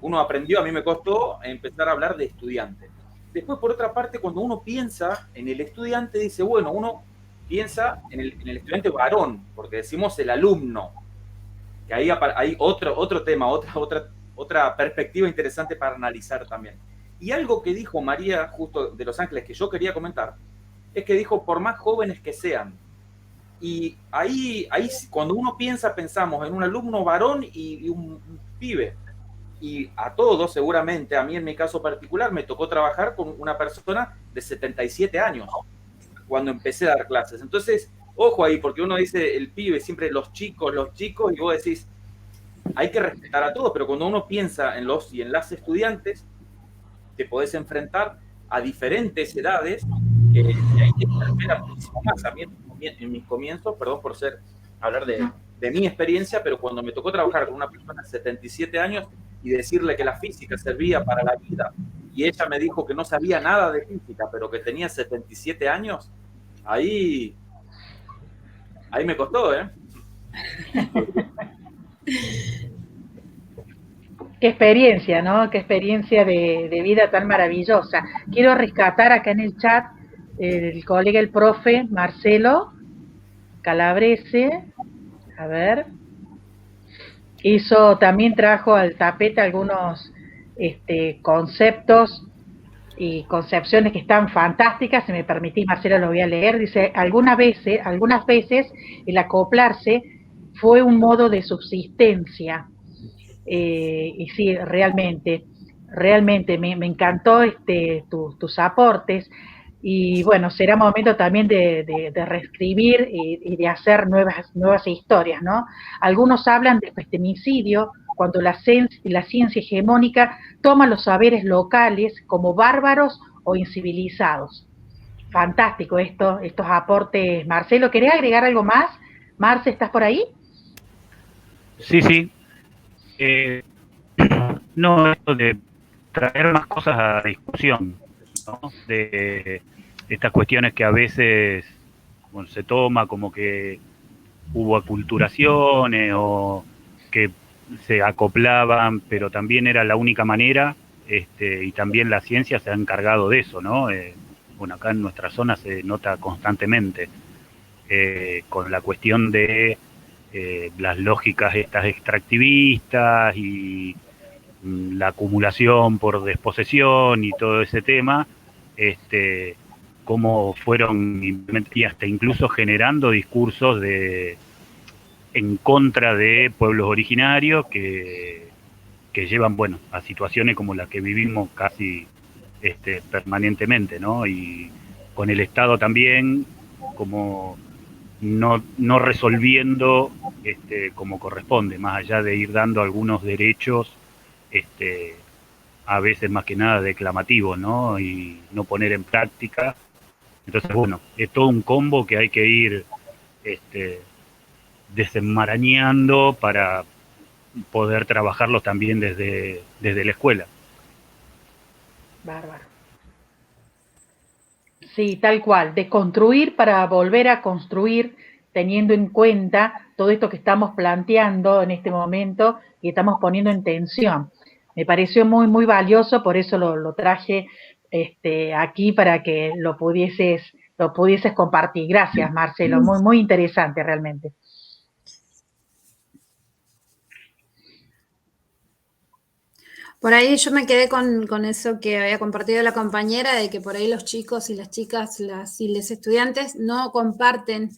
uno aprendió, a mí me costó empezar a hablar de estudiante. Después, por otra parte, cuando uno piensa en el estudiante, dice, bueno, uno piensa en el estudiante varón, porque decimos el alumno, que ahí hay otro tema, otra perspectiva interesante para analizar también. Y algo que dijo María, justo de Los Ángeles, que yo quería comentar, es que dijo, por más jóvenes que sean. Y ahí cuando uno pensamos en un alumno varón y un pibe. Y a todos, seguramente, a mí en mi caso particular, me tocó trabajar con una persona de 77 años cuando empecé a dar clases. Entonces, ojo ahí, porque uno dice el pibe, siempre los chicos, y vos decís, hay que respetar a todos, pero cuando uno piensa en los y en las estudiantes, te podés enfrentar a diferentes edades, y ahí te espera muchísimo más. A mí en mis comienzos, perdón por hablar de mi experiencia, pero cuando me tocó trabajar con una persona de 77 años y decirle que la física servía para la vida, y ella me dijo que no sabía nada de física, pero que tenía 77 años, ahí me costó, ¿eh? Qué experiencia, ¿no? Qué experiencia de vida tan maravillosa. Quiero rescatar acá en el chat el colega, el profe Marcelo Calabrese, a ver, también trajo al tapete algunos conceptos y concepciones que están fantásticas. Si me permitís, Marcelo, lo voy a leer. Dice, algunas veces el acoplarse fue un modo de subsistencia. Y sí, realmente me encantó tus aportes. Y bueno, será momento también de reescribir y de hacer nuevas historias, ¿no? Algunos hablan de festemicidio cuando la ciencia hegemónica toma los saberes locales como bárbaros o incivilizados. Fantástico estos aportes. Marcelo, ¿querés agregar algo más? Marce, ¿estás por ahí? Sí. No, esto de traer más cosas a la discusión, ¿no? De estas cuestiones que a veces se toma como que hubo aculturaciones o que se acoplaban, pero también era la única manera, y también la ciencia se ha encargado de eso, ¿no? bueno, acá en nuestra zona se nota constantemente, con la cuestión de las lógicas estas extractivistas y la acumulación por desposesión y todo ese tema, cómo fueron y hasta incluso generando discursos en contra de pueblos originarios que llevan, bueno, a situaciones como la que vivimos casi permanentemente, ¿no? Y con el Estado también, como no resolviendo como corresponde, más allá de ir dando algunos derechos, a veces más que nada declamativos, ¿no? Y no poner en práctica. Entonces, bueno, es todo un combo que hay que ir desenmarañando para poder trabajarlos también desde la escuela. Bárbaro. Sí, tal cual, de construir para volver a construir, teniendo en cuenta todo esto que estamos planteando en este momento y estamos poniendo en tensión. Me pareció muy, muy valioso, por eso lo traje aquí para que lo pudieses compartir. Gracias, Marcelo, muy, muy interesante realmente. Por ahí yo me quedé con eso que había compartido la compañera, de que por ahí los chicos y las chicas y los estudiantes no comparten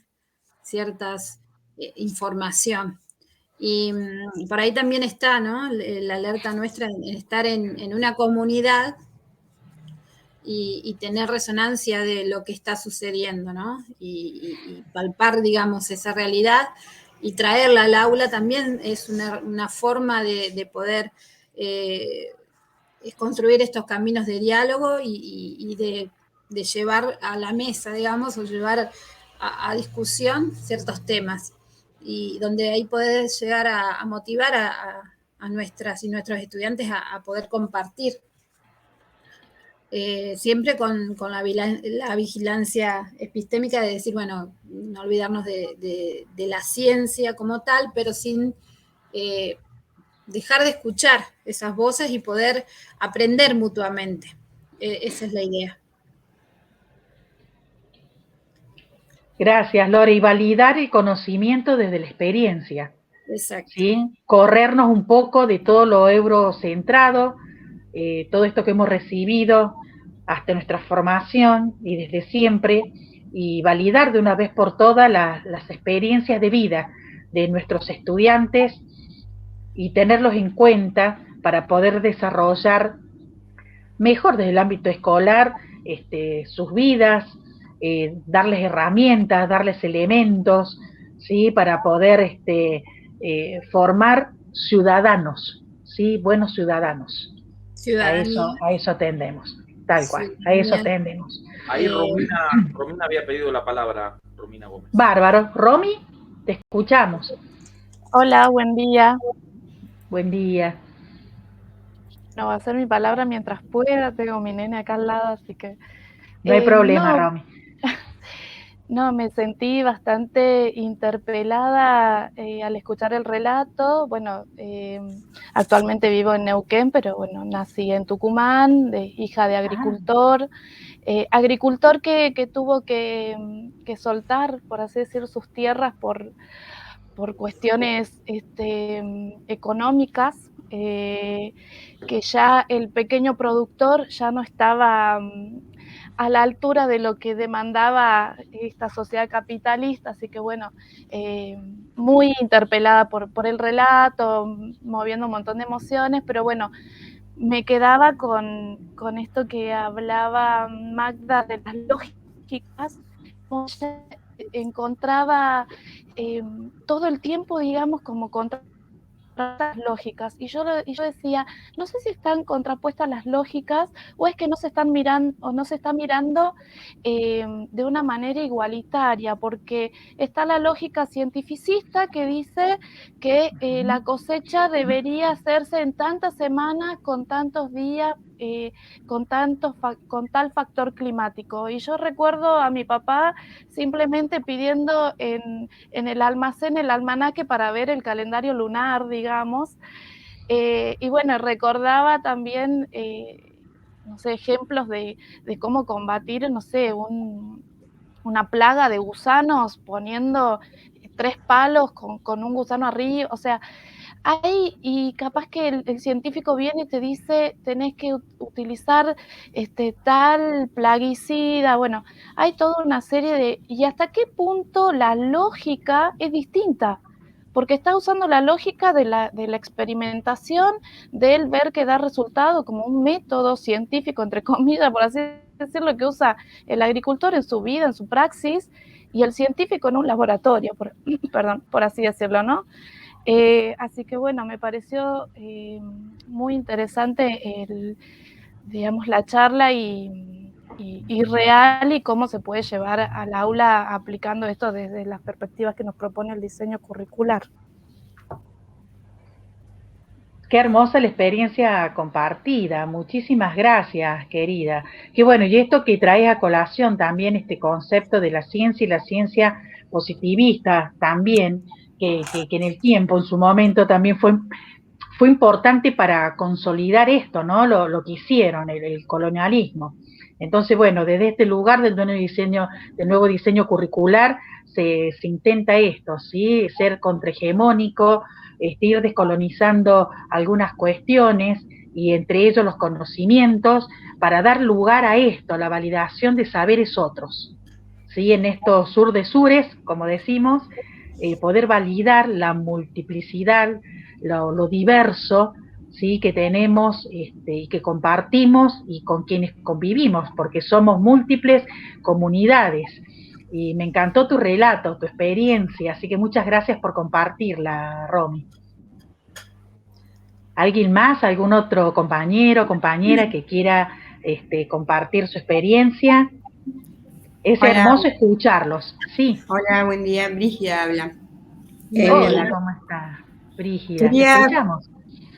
ciertas información. Y por ahí también está, ¿no?, la alerta nuestra en estar en una comunidad y tener resonancia de lo que está sucediendo, ¿no? Y palpar, digamos, esa realidad y traerla al aula también es una forma de poder construir estos caminos de diálogo y de llevar a la mesa, digamos, o llevar a discusión ciertos temas, y donde ahí poder llegar a motivar a nuestras y nuestros estudiantes a poder compartir. Siempre con la vigilancia epistémica de decir, bueno, no olvidarnos de la ciencia como tal, pero sin dejar de escuchar esas voces y poder aprender mutuamente. Esa es la idea. Gracias, Lore. Y validar el conocimiento desde la experiencia. Exacto. ¿Sí? Corrernos un poco de todo lo eurocentrado, todo esto que hemos recibido hasta nuestra formación y desde siempre, y validar de una vez por todas las experiencias de vida de nuestros estudiantes y tenerlos en cuenta para poder desarrollar mejor desde el ámbito escolar sus vidas, darles herramientas, darles elementos, ¿sí?, para poder formar ciudadanos, ¿sí?, buenos ciudadanos. A eso tendemos, tal cual, a eso tendemos. Ahí Romina había pedido la palabra, Romina Gómez. Bárbaro. Romy, te escuchamos. Hola, buen día. Buen día. No, va a ser mi palabra mientras pueda, tengo mi nene acá al lado, así que... No hay problema, Romy. No, me sentí bastante interpelada al escuchar el relato. Bueno, actualmente vivo en Neuquén, pero bueno, nací en Tucumán, hija de agricultor. Agricultor que tuvo que soltar, por así decir, sus tierras por cuestiones económicas, que ya el pequeño productor ya no estaba a la altura de lo que demandaba esta sociedad capitalista, así que bueno, muy interpelada por el relato, moviendo un montón de emociones, pero bueno, me quedaba con esto que hablaba Magda de las lógicas. Encontraba todo el tiempo, digamos, como contrapuestas lógicas, y yo decía, no sé si están contrapuestas las lógicas o es que no se están mirando de una manera igualitaria, porque está la lógica cientificista que dice que la cosecha debería hacerse en tantas semanas, con tantos días, con tal factor climático. Y yo recuerdo a mi papá simplemente pidiendo en el almacén el almanaque para ver el calendario lunar, digamos. Y bueno, recordaba también no sé, ejemplos de cómo combatir, no sé, una plaga de gusanos poniendo 3 palos con un gusano arriba, o sea, y capaz que el científico viene y te dice, tenés que utilizar tal plaguicida, bueno, hay toda una serie de, y hasta qué punto la lógica es distinta, porque está usando la lógica de la experimentación, del ver que da resultado como un método científico, entre comillas, por así decirlo, que usa el agricultor en su vida, en su praxis, y el científico en un laboratorio, perdón, por así decirlo, ¿no? Así que bueno, me pareció muy interesante digamos, la charla y real, y cómo se puede llevar al aula aplicando esto desde las perspectivas que nos propone el diseño curricular. Qué hermosa la experiencia compartida. Muchísimas gracias, querida. Qué bueno, y esto que traes a colación también, este concepto de la ciencia y la ciencia positivista también, que en el tiempo, en su momento, también fue importante para consolidar esto, ¿no? Lo que hicieron, el colonialismo. Entonces, bueno, desde este lugar del nuevo diseño curricular se intenta esto, ¿sí? Ser contrahegemónico, ir descolonizando algunas cuestiones y entre ellos los conocimientos para dar lugar a esto, a la validación de saberes otros, ¿sí? En estos sur de sures, como decimos, poder validar la multiplicidad, lo diverso, ¿sí? Que tenemos y que compartimos y con quienes convivimos, porque somos múltiples comunidades. Y me encantó tu relato, tu experiencia, así que muchas gracias por compartirla, Romy. ¿Alguien más, algún otro compañero o compañera que quiera compartir su experiencia? Es Hola. hermoso escucharlos, sí. Hola, buen día, Brígida habla. Hola, ¿cómo está, Brígida? Te escuchamos.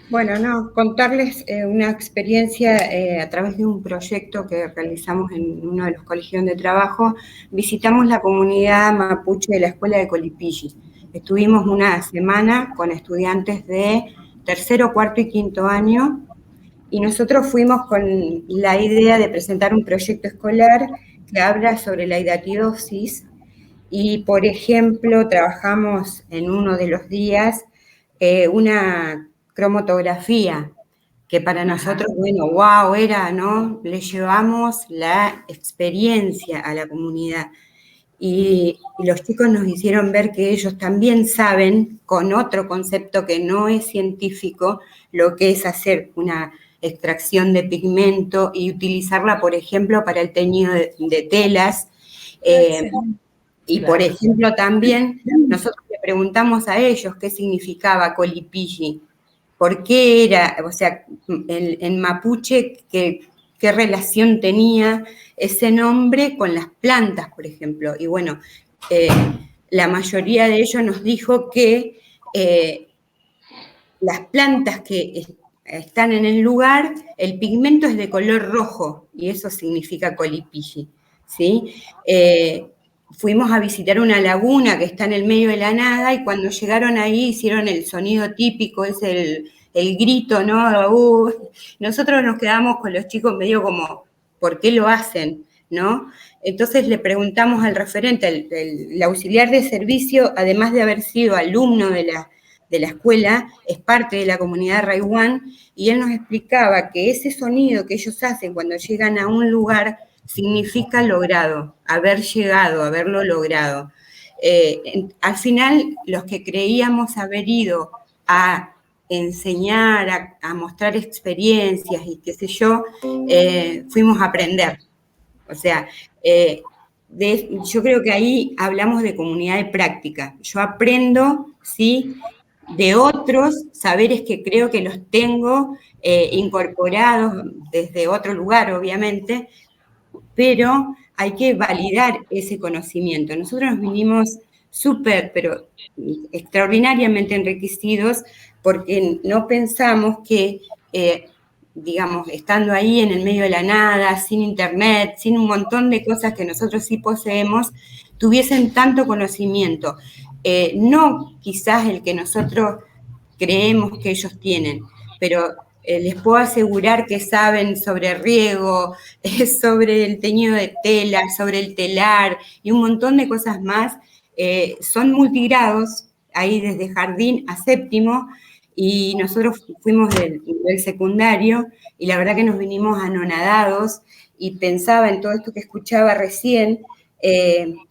Bueno, contarles una experiencia a través de un proyecto que realizamos en uno de los colegios de trabajo. Visitamos la comunidad mapuche de la escuela de Colipilli. Estuvimos una semana con estudiantes de tercero, cuarto y quinto año, y nosotros fuimos con la idea de presentar un proyecto escolar que habla sobre la hidatidosis, y por ejemplo trabajamos en uno de los días una cromatografía, que para nosotros, bueno, wow, era, ¿no? Le llevamos la experiencia a la comunidad. Y los chicos nos hicieron ver que ellos también saben, con otro concepto que no es científico, lo que es hacer una extracción de pigmento y utilizarla, por ejemplo, para el teñido de telas. Y, por ejemplo, también nosotros le preguntamos a ellos qué significaba Colipilli, por qué era, o sea, en mapuche, qué relación tenía ese nombre con las plantas, por ejemplo. Y bueno, la mayoría de ellos nos dijo que las plantas que están en el lugar, el pigmento es de color rojo, y eso significa Colipilli, ¿sí? Fuimos a visitar una laguna que está en el medio de la nada, y cuando llegaron ahí hicieron el sonido típico, es el grito, ¿no? Nosotros nos quedamos con los chicos medio como, ¿por qué lo hacen? ¿No? Entonces le preguntamos al referente, el auxiliar de servicio, además de haber sido alumno de la escuela, es parte de la comunidad Raihuán, y él nos explicaba que ese sonido que ellos hacen cuando llegan a un lugar significa logrado, haber llegado, haberlo logrado. Al final, los que creíamos haber ido a enseñar, a mostrar experiencias y qué sé yo, fuimos a aprender. O sea, yo creo que ahí hablamos de comunidad de práctica. Yo aprendo, ¿sí?, de otros saberes que creo que los tengo incorporados desde otro lugar, obviamente, pero hay que validar ese conocimiento. Nosotros nos vinimos pero extraordinariamente enriquecidos, porque no pensamos que, digamos, estando ahí en el medio de la nada, sin internet, sin un montón de cosas que nosotros sí poseemos, tuviesen tanto conocimiento. No quizás el que nosotros creemos que ellos tienen, pero les puedo asegurar que saben sobre riego, sobre el teñido de tela, sobre el telar y un montón de cosas más. Son multigrados, ahí desde jardín a séptimo, y nosotros fuimos del secundario y la verdad que nos vinimos anonadados y pensaba en todo esto que escuchaba recién.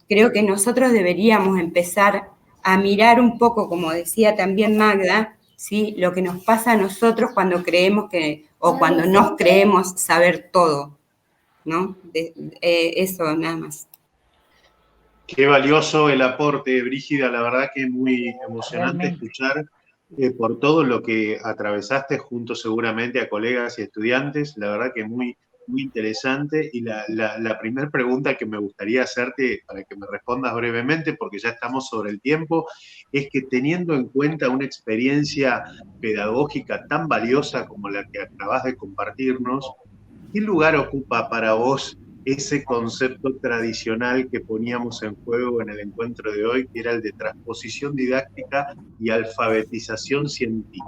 Creo que nosotros deberíamos empezar a mirar un poco, como decía también Magda, ¿sí? Lo que nos pasa a nosotros cuando creemos o cuando nos creemos saber todo, ¿no? Eso, nada más. Qué valioso el aporte, Brígida, la verdad que es muy emocionante escuchar por todo lo que atravesaste junto seguramente a colegas y estudiantes, la verdad que muy, muy interesante. Y la primera pregunta que me gustaría hacerte, para que me respondas brevemente, porque ya estamos sobre el tiempo, es que teniendo en cuenta una experiencia pedagógica tan valiosa como la que acabas de compartirnos, ¿qué lugar ocupa para vos ese concepto tradicional que poníamos en juego en el encuentro de hoy, que era el de transposición didáctica y alfabetización científica?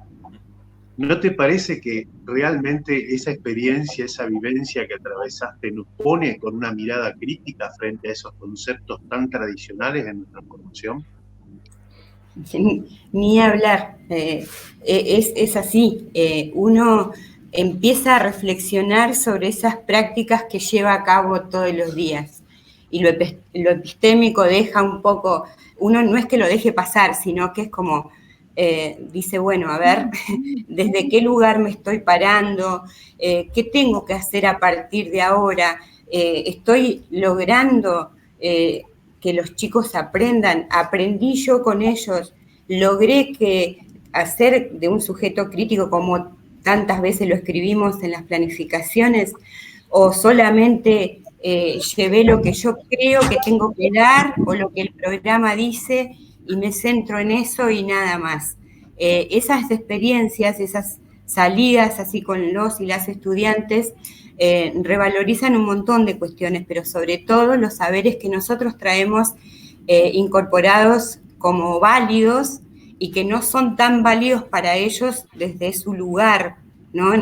¿No te parece que realmente esa experiencia, esa vivencia que atravesaste nos pone con una mirada crítica frente a esos conceptos tan tradicionales en nuestra formación? Ni hablar, es así, uno empieza a reflexionar sobre esas prácticas que lleva a cabo todos los días, y lo epistémico deja un poco, uno no es que lo deje pasar, sino que es como, dice, bueno, a ver, ¿desde qué lugar me estoy parando? ¿Qué tengo que hacer a partir de ahora? ¿Estoy logrando que los chicos aprendan? ¿Aprendí yo con ellos? ¿Logré hacer de un sujeto crítico como tantas veces lo escribimos en las planificaciones? ¿O solamente llevé lo que yo creo que tengo que dar o lo que el programa dice y me centro en eso y nada más? Esas experiencias, esas salidas así con los y las estudiantes revalorizan un montón de cuestiones, pero sobre todo los saberes que nosotros traemos incorporados como válidos y que no son tan válidos para ellos desde su lugar, ¿no?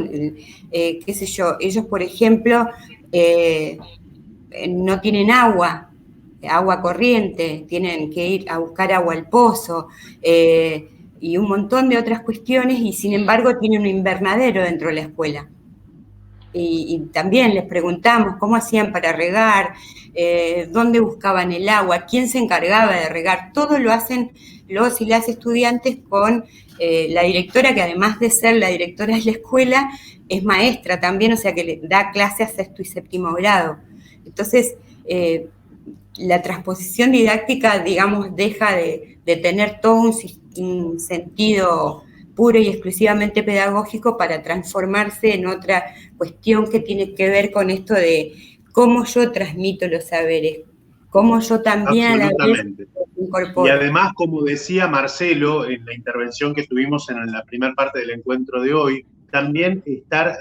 Qué sé yo, ellos, por ejemplo, no tienen agua corriente, tienen que ir a buscar agua al pozo, y un montón de otras cuestiones, y sin embargo tienen un invernadero dentro de la escuela. Y también les preguntamos cómo hacían para regar, dónde buscaban el agua, quién se encargaba de regar. Todo lo hacen los y las estudiantes con la directora, que además de ser la directora de la escuela, es maestra también, o sea que le da clase a sexto y séptimo grado. Entonces, la transposición didáctica, digamos, deja de tener todo un sentido puro y exclusivamente pedagógico para transformarse en otra cuestión que tiene que ver con esto de cómo yo transmito los saberes, cómo yo también a la vez incorporo. Y además, como decía Marcelo en la intervención que tuvimos en la primera parte del encuentro de hoy, también estar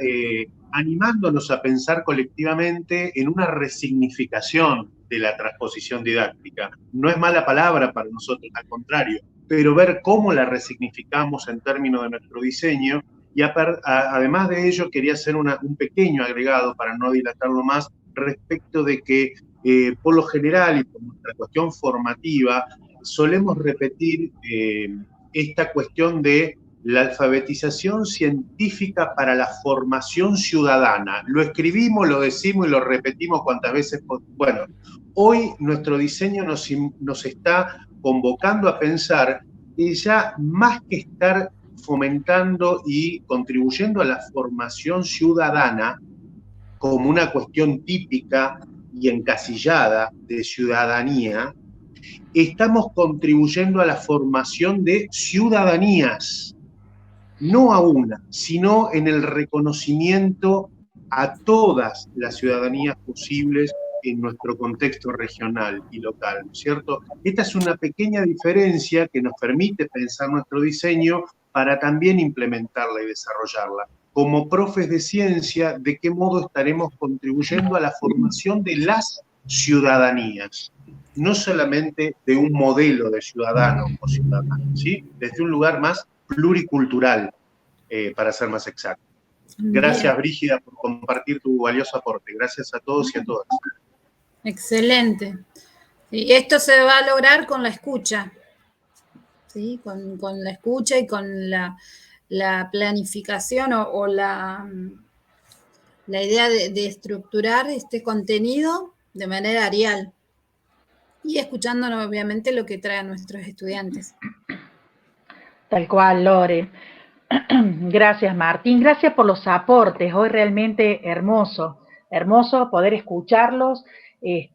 animándonos a pensar colectivamente en una resignificación de la transposición didáctica. No es mala palabra para nosotros, al contrario, pero ver cómo la resignificamos en términos de nuestro diseño. Y además de ello, quería hacer un pequeño agregado para no dilatarlo más, respecto de que por lo general y por nuestra cuestión formativa, solemos repetir esta cuestión de la alfabetización científica para la formación ciudadana. Lo escribimos, lo decimos y lo repetimos cuantas veces. Bueno, hoy nuestro diseño nos está convocando a pensar que ya más que estar fomentando y contribuyendo a la formación ciudadana como una cuestión típica y encasillada de ciudadanía, estamos contribuyendo a la formación de ciudadanías, no a una, sino en el reconocimiento a todas las ciudadanías posibles en nuestro contexto regional y local, ¿no es cierto? Esta es una pequeña diferencia que nos permite pensar nuestro diseño para también implementarla y desarrollarla. Como profes de ciencia, ¿de qué modo estaremos contribuyendo a la formación de las ciudadanías? No solamente de un modelo de ciudadano o ciudadana, ¿sí? Desde un lugar más pluricultural, para ser más exacto. Gracias, Brígida, por compartir tu valioso aporte. Gracias a todos y a todas. Excelente. Y esto se va a lograr con la escucha, ¿sí? Con la escucha y con la planificación o la idea de estructurar este contenido de manera arial y escuchando obviamente lo que traen nuestros estudiantes. Tal cual, Lore. Gracias, Martín. Gracias por los aportes. Hoy realmente hermoso poder escucharlos,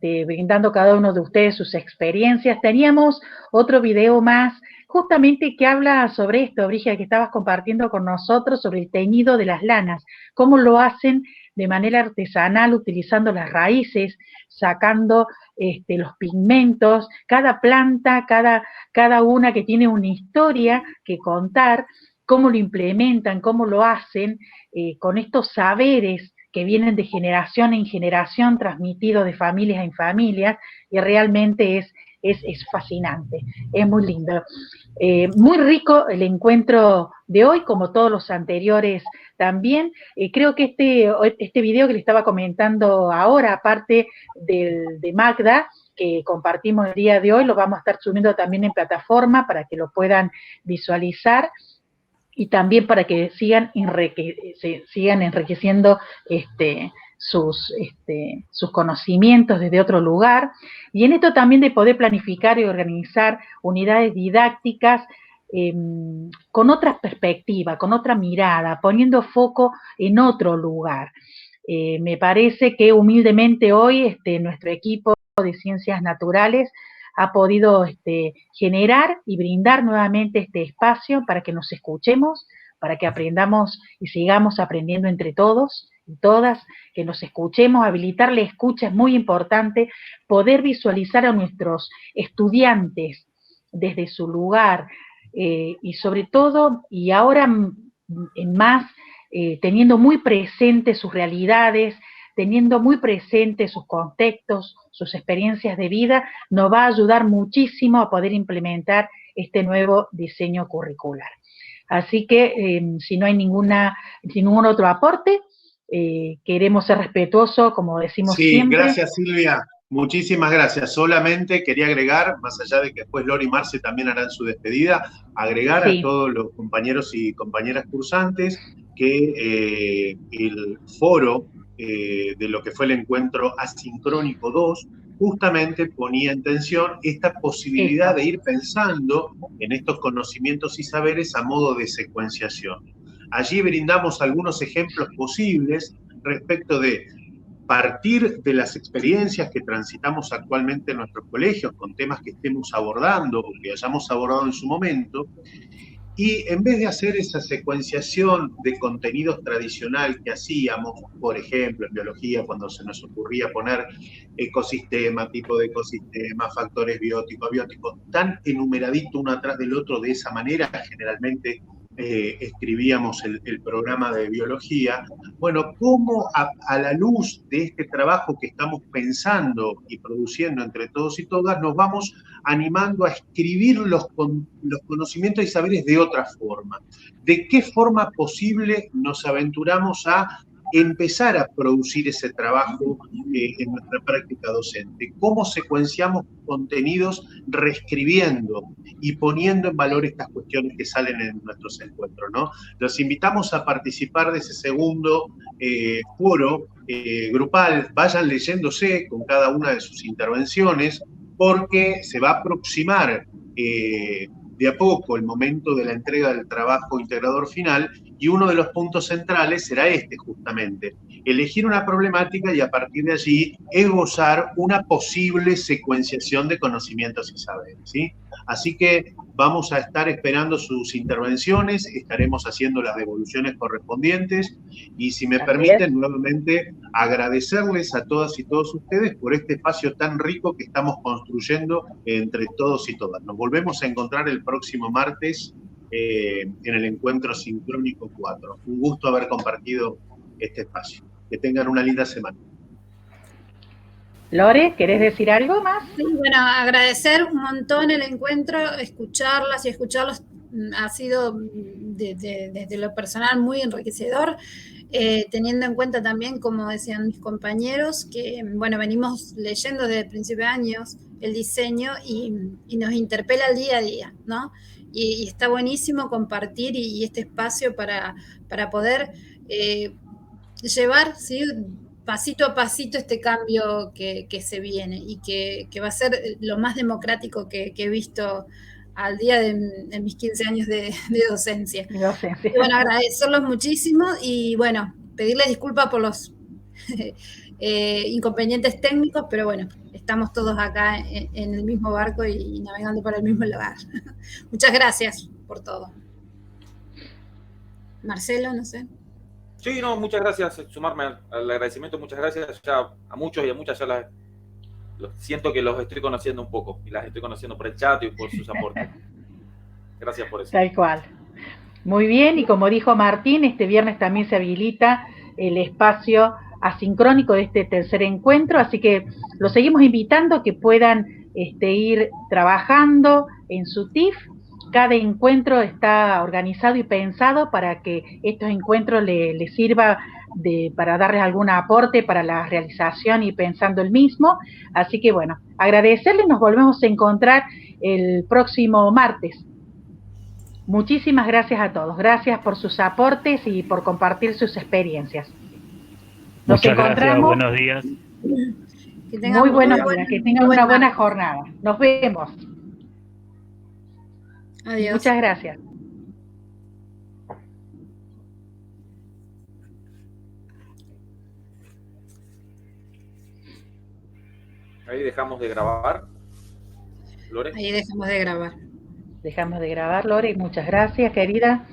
brindando cada uno de ustedes sus experiencias. Teníamos otro video más, justamente que habla sobre esto, Brígida, que estabas compartiendo con nosotros, sobre el teñido de las lanas, cómo lo hacen de manera artesanal, utilizando las raíces, sacando los pigmentos, cada planta, cada una que tiene una historia que contar, cómo lo implementan, cómo lo hacen, con estos saberes que vienen de generación en generación, transmitidos de familias en familias, y realmente es fascinante, es muy lindo. Muy rico el encuentro de hoy, como todos los anteriores también. Creo que este video que le estaba comentando ahora, aparte de Magda, que compartimos el día de hoy, lo vamos a estar subiendo también en plataforma para que lo puedan visualizar, y también para que sigan enriqueciendo sus conocimientos desde otro lugar, y en esto también de poder planificar y organizar unidades didácticas con otra perspectiva, con otra mirada, poniendo foco en otro lugar. Me parece que humildemente hoy nuestro equipo de Ciencias Naturales ha podido generar y brindar nuevamente este espacio para que nos escuchemos, para que aprendamos y sigamos aprendiendo entre todos y todas, que nos escuchemos. Habilitar la escucha es muy importante, poder visualizar a nuestros estudiantes desde su lugar, y sobre todo, y ahora en más, teniendo muy presentes sus realidades, teniendo muy presentes sus contextos, sus experiencias de vida, nos va a ayudar muchísimo a poder implementar este nuevo diseño curricular. Así que, si no hay ningún otro aporte, queremos ser respetuosos, como decimos siempre. Sí, gracias, Silvia. Muchísimas gracias. Solamente quería agregar, más allá de que después Lore y Marce también harán su despedida, agregar a todos los compañeros y compañeras cursantes que el foro de lo que fue el encuentro asincrónico 2 justamente ponía en tensión esta posibilidad de ir pensando en estos conocimientos y saberes a modo de secuenciación. Allí brindamos algunos ejemplos posibles respecto de partir de las experiencias que transitamos actualmente en nuestros colegios con temas que estemos abordando o que hayamos abordado en su momento, y en vez de hacer esa secuenciación de contenidos tradicional que hacíamos, por ejemplo, en biología, cuando se nos ocurría poner ecosistema, tipo de ecosistema, factores bióticos, abióticos, tan enumeradito uno atrás del otro, de esa manera generalmente escribíamos el programa de biología. Bueno, cómo a la luz de este trabajo que estamos pensando y produciendo entre todos y todas, nos vamos animando a escribir los conocimientos y saberes de otra forma. ¿De qué forma posible nos aventuramos a empezar a producir ese trabajo en nuestra práctica docente? ¿Cómo secuenciamos contenidos reescribiendo y poniendo en valor estas cuestiones que salen en nuestros encuentros, ¿no? Los invitamos a participar de ese segundo foro grupal. Vayan leyéndose con cada una de sus intervenciones, porque se va a aproximar de a poco el momento de la entrega del trabajo integrador final, y uno de los puntos centrales será justamente, elegir una problemática y a partir de allí esbozar una posible secuenciación de conocimientos y saberes, ¿sí? Así que vamos a estar esperando sus intervenciones, estaremos haciendo las devoluciones correspondientes, y si me permiten nuevamente agradecerles a todas y todos ustedes por este espacio tan rico que estamos construyendo entre todos y todas. Nos volvemos a encontrar el próximo martes en el encuentro sincrónico 4. Un gusto haber compartido este espacio. Que tengan una linda semana. Lore, ¿querés decir algo más? Sí, bueno, agradecer un montón el encuentro, escucharlas y escucharlos ha sido desde lo personal muy enriquecedor. teniendo en cuenta también, como decían mis compañeros, que bueno, venimos leyendo desde el principio de años el diseño y nos interpela el día a día, ¿no? Y está buenísimo compartir y este espacio para poder llevar, ¿sí?, pasito a pasito este cambio que se viene y que va a ser lo más democrático que he visto al día de mis 15 años de docencia. Y bueno, agradecerlos muchísimo y bueno, pedirles disculpas por los inconvenientes técnicos, pero bueno, estamos todos acá en el mismo barco y navegando para el mismo lugar. Muchas gracias por todo. Marcelo, no sé. Sí, no, muchas gracias, sumarme al agradecimiento, muchas gracias, ya a muchos y a muchas ya siento que los estoy conociendo un poco, y las estoy conociendo por el chat y por sus aportes. Gracias por eso. Tal cual. Muy bien, y como dijo Martín, este viernes también se habilita el espacio asincrónico de este tercer encuentro, así que los seguimos invitando a que puedan ir trabajando en su TIF. Cada encuentro está organizado y pensado para que estos encuentros les sirva para darles algún aporte para la realización y pensando el mismo. Así que bueno, agradecerles, nos volvemos a encontrar el próximo martes. Muchísimas gracias a todos, gracias por sus aportes y por compartir sus experiencias. Nos Muchas encontramos. Gracias, buenos días. Muy buenos días, que tengan una buena jornada. Nos vemos. Adiós. Muchas gracias. Ahí dejamos de grabar. Lore. Ahí dejamos de grabar. Dejamos de grabar, Lore, muchas gracias, querida.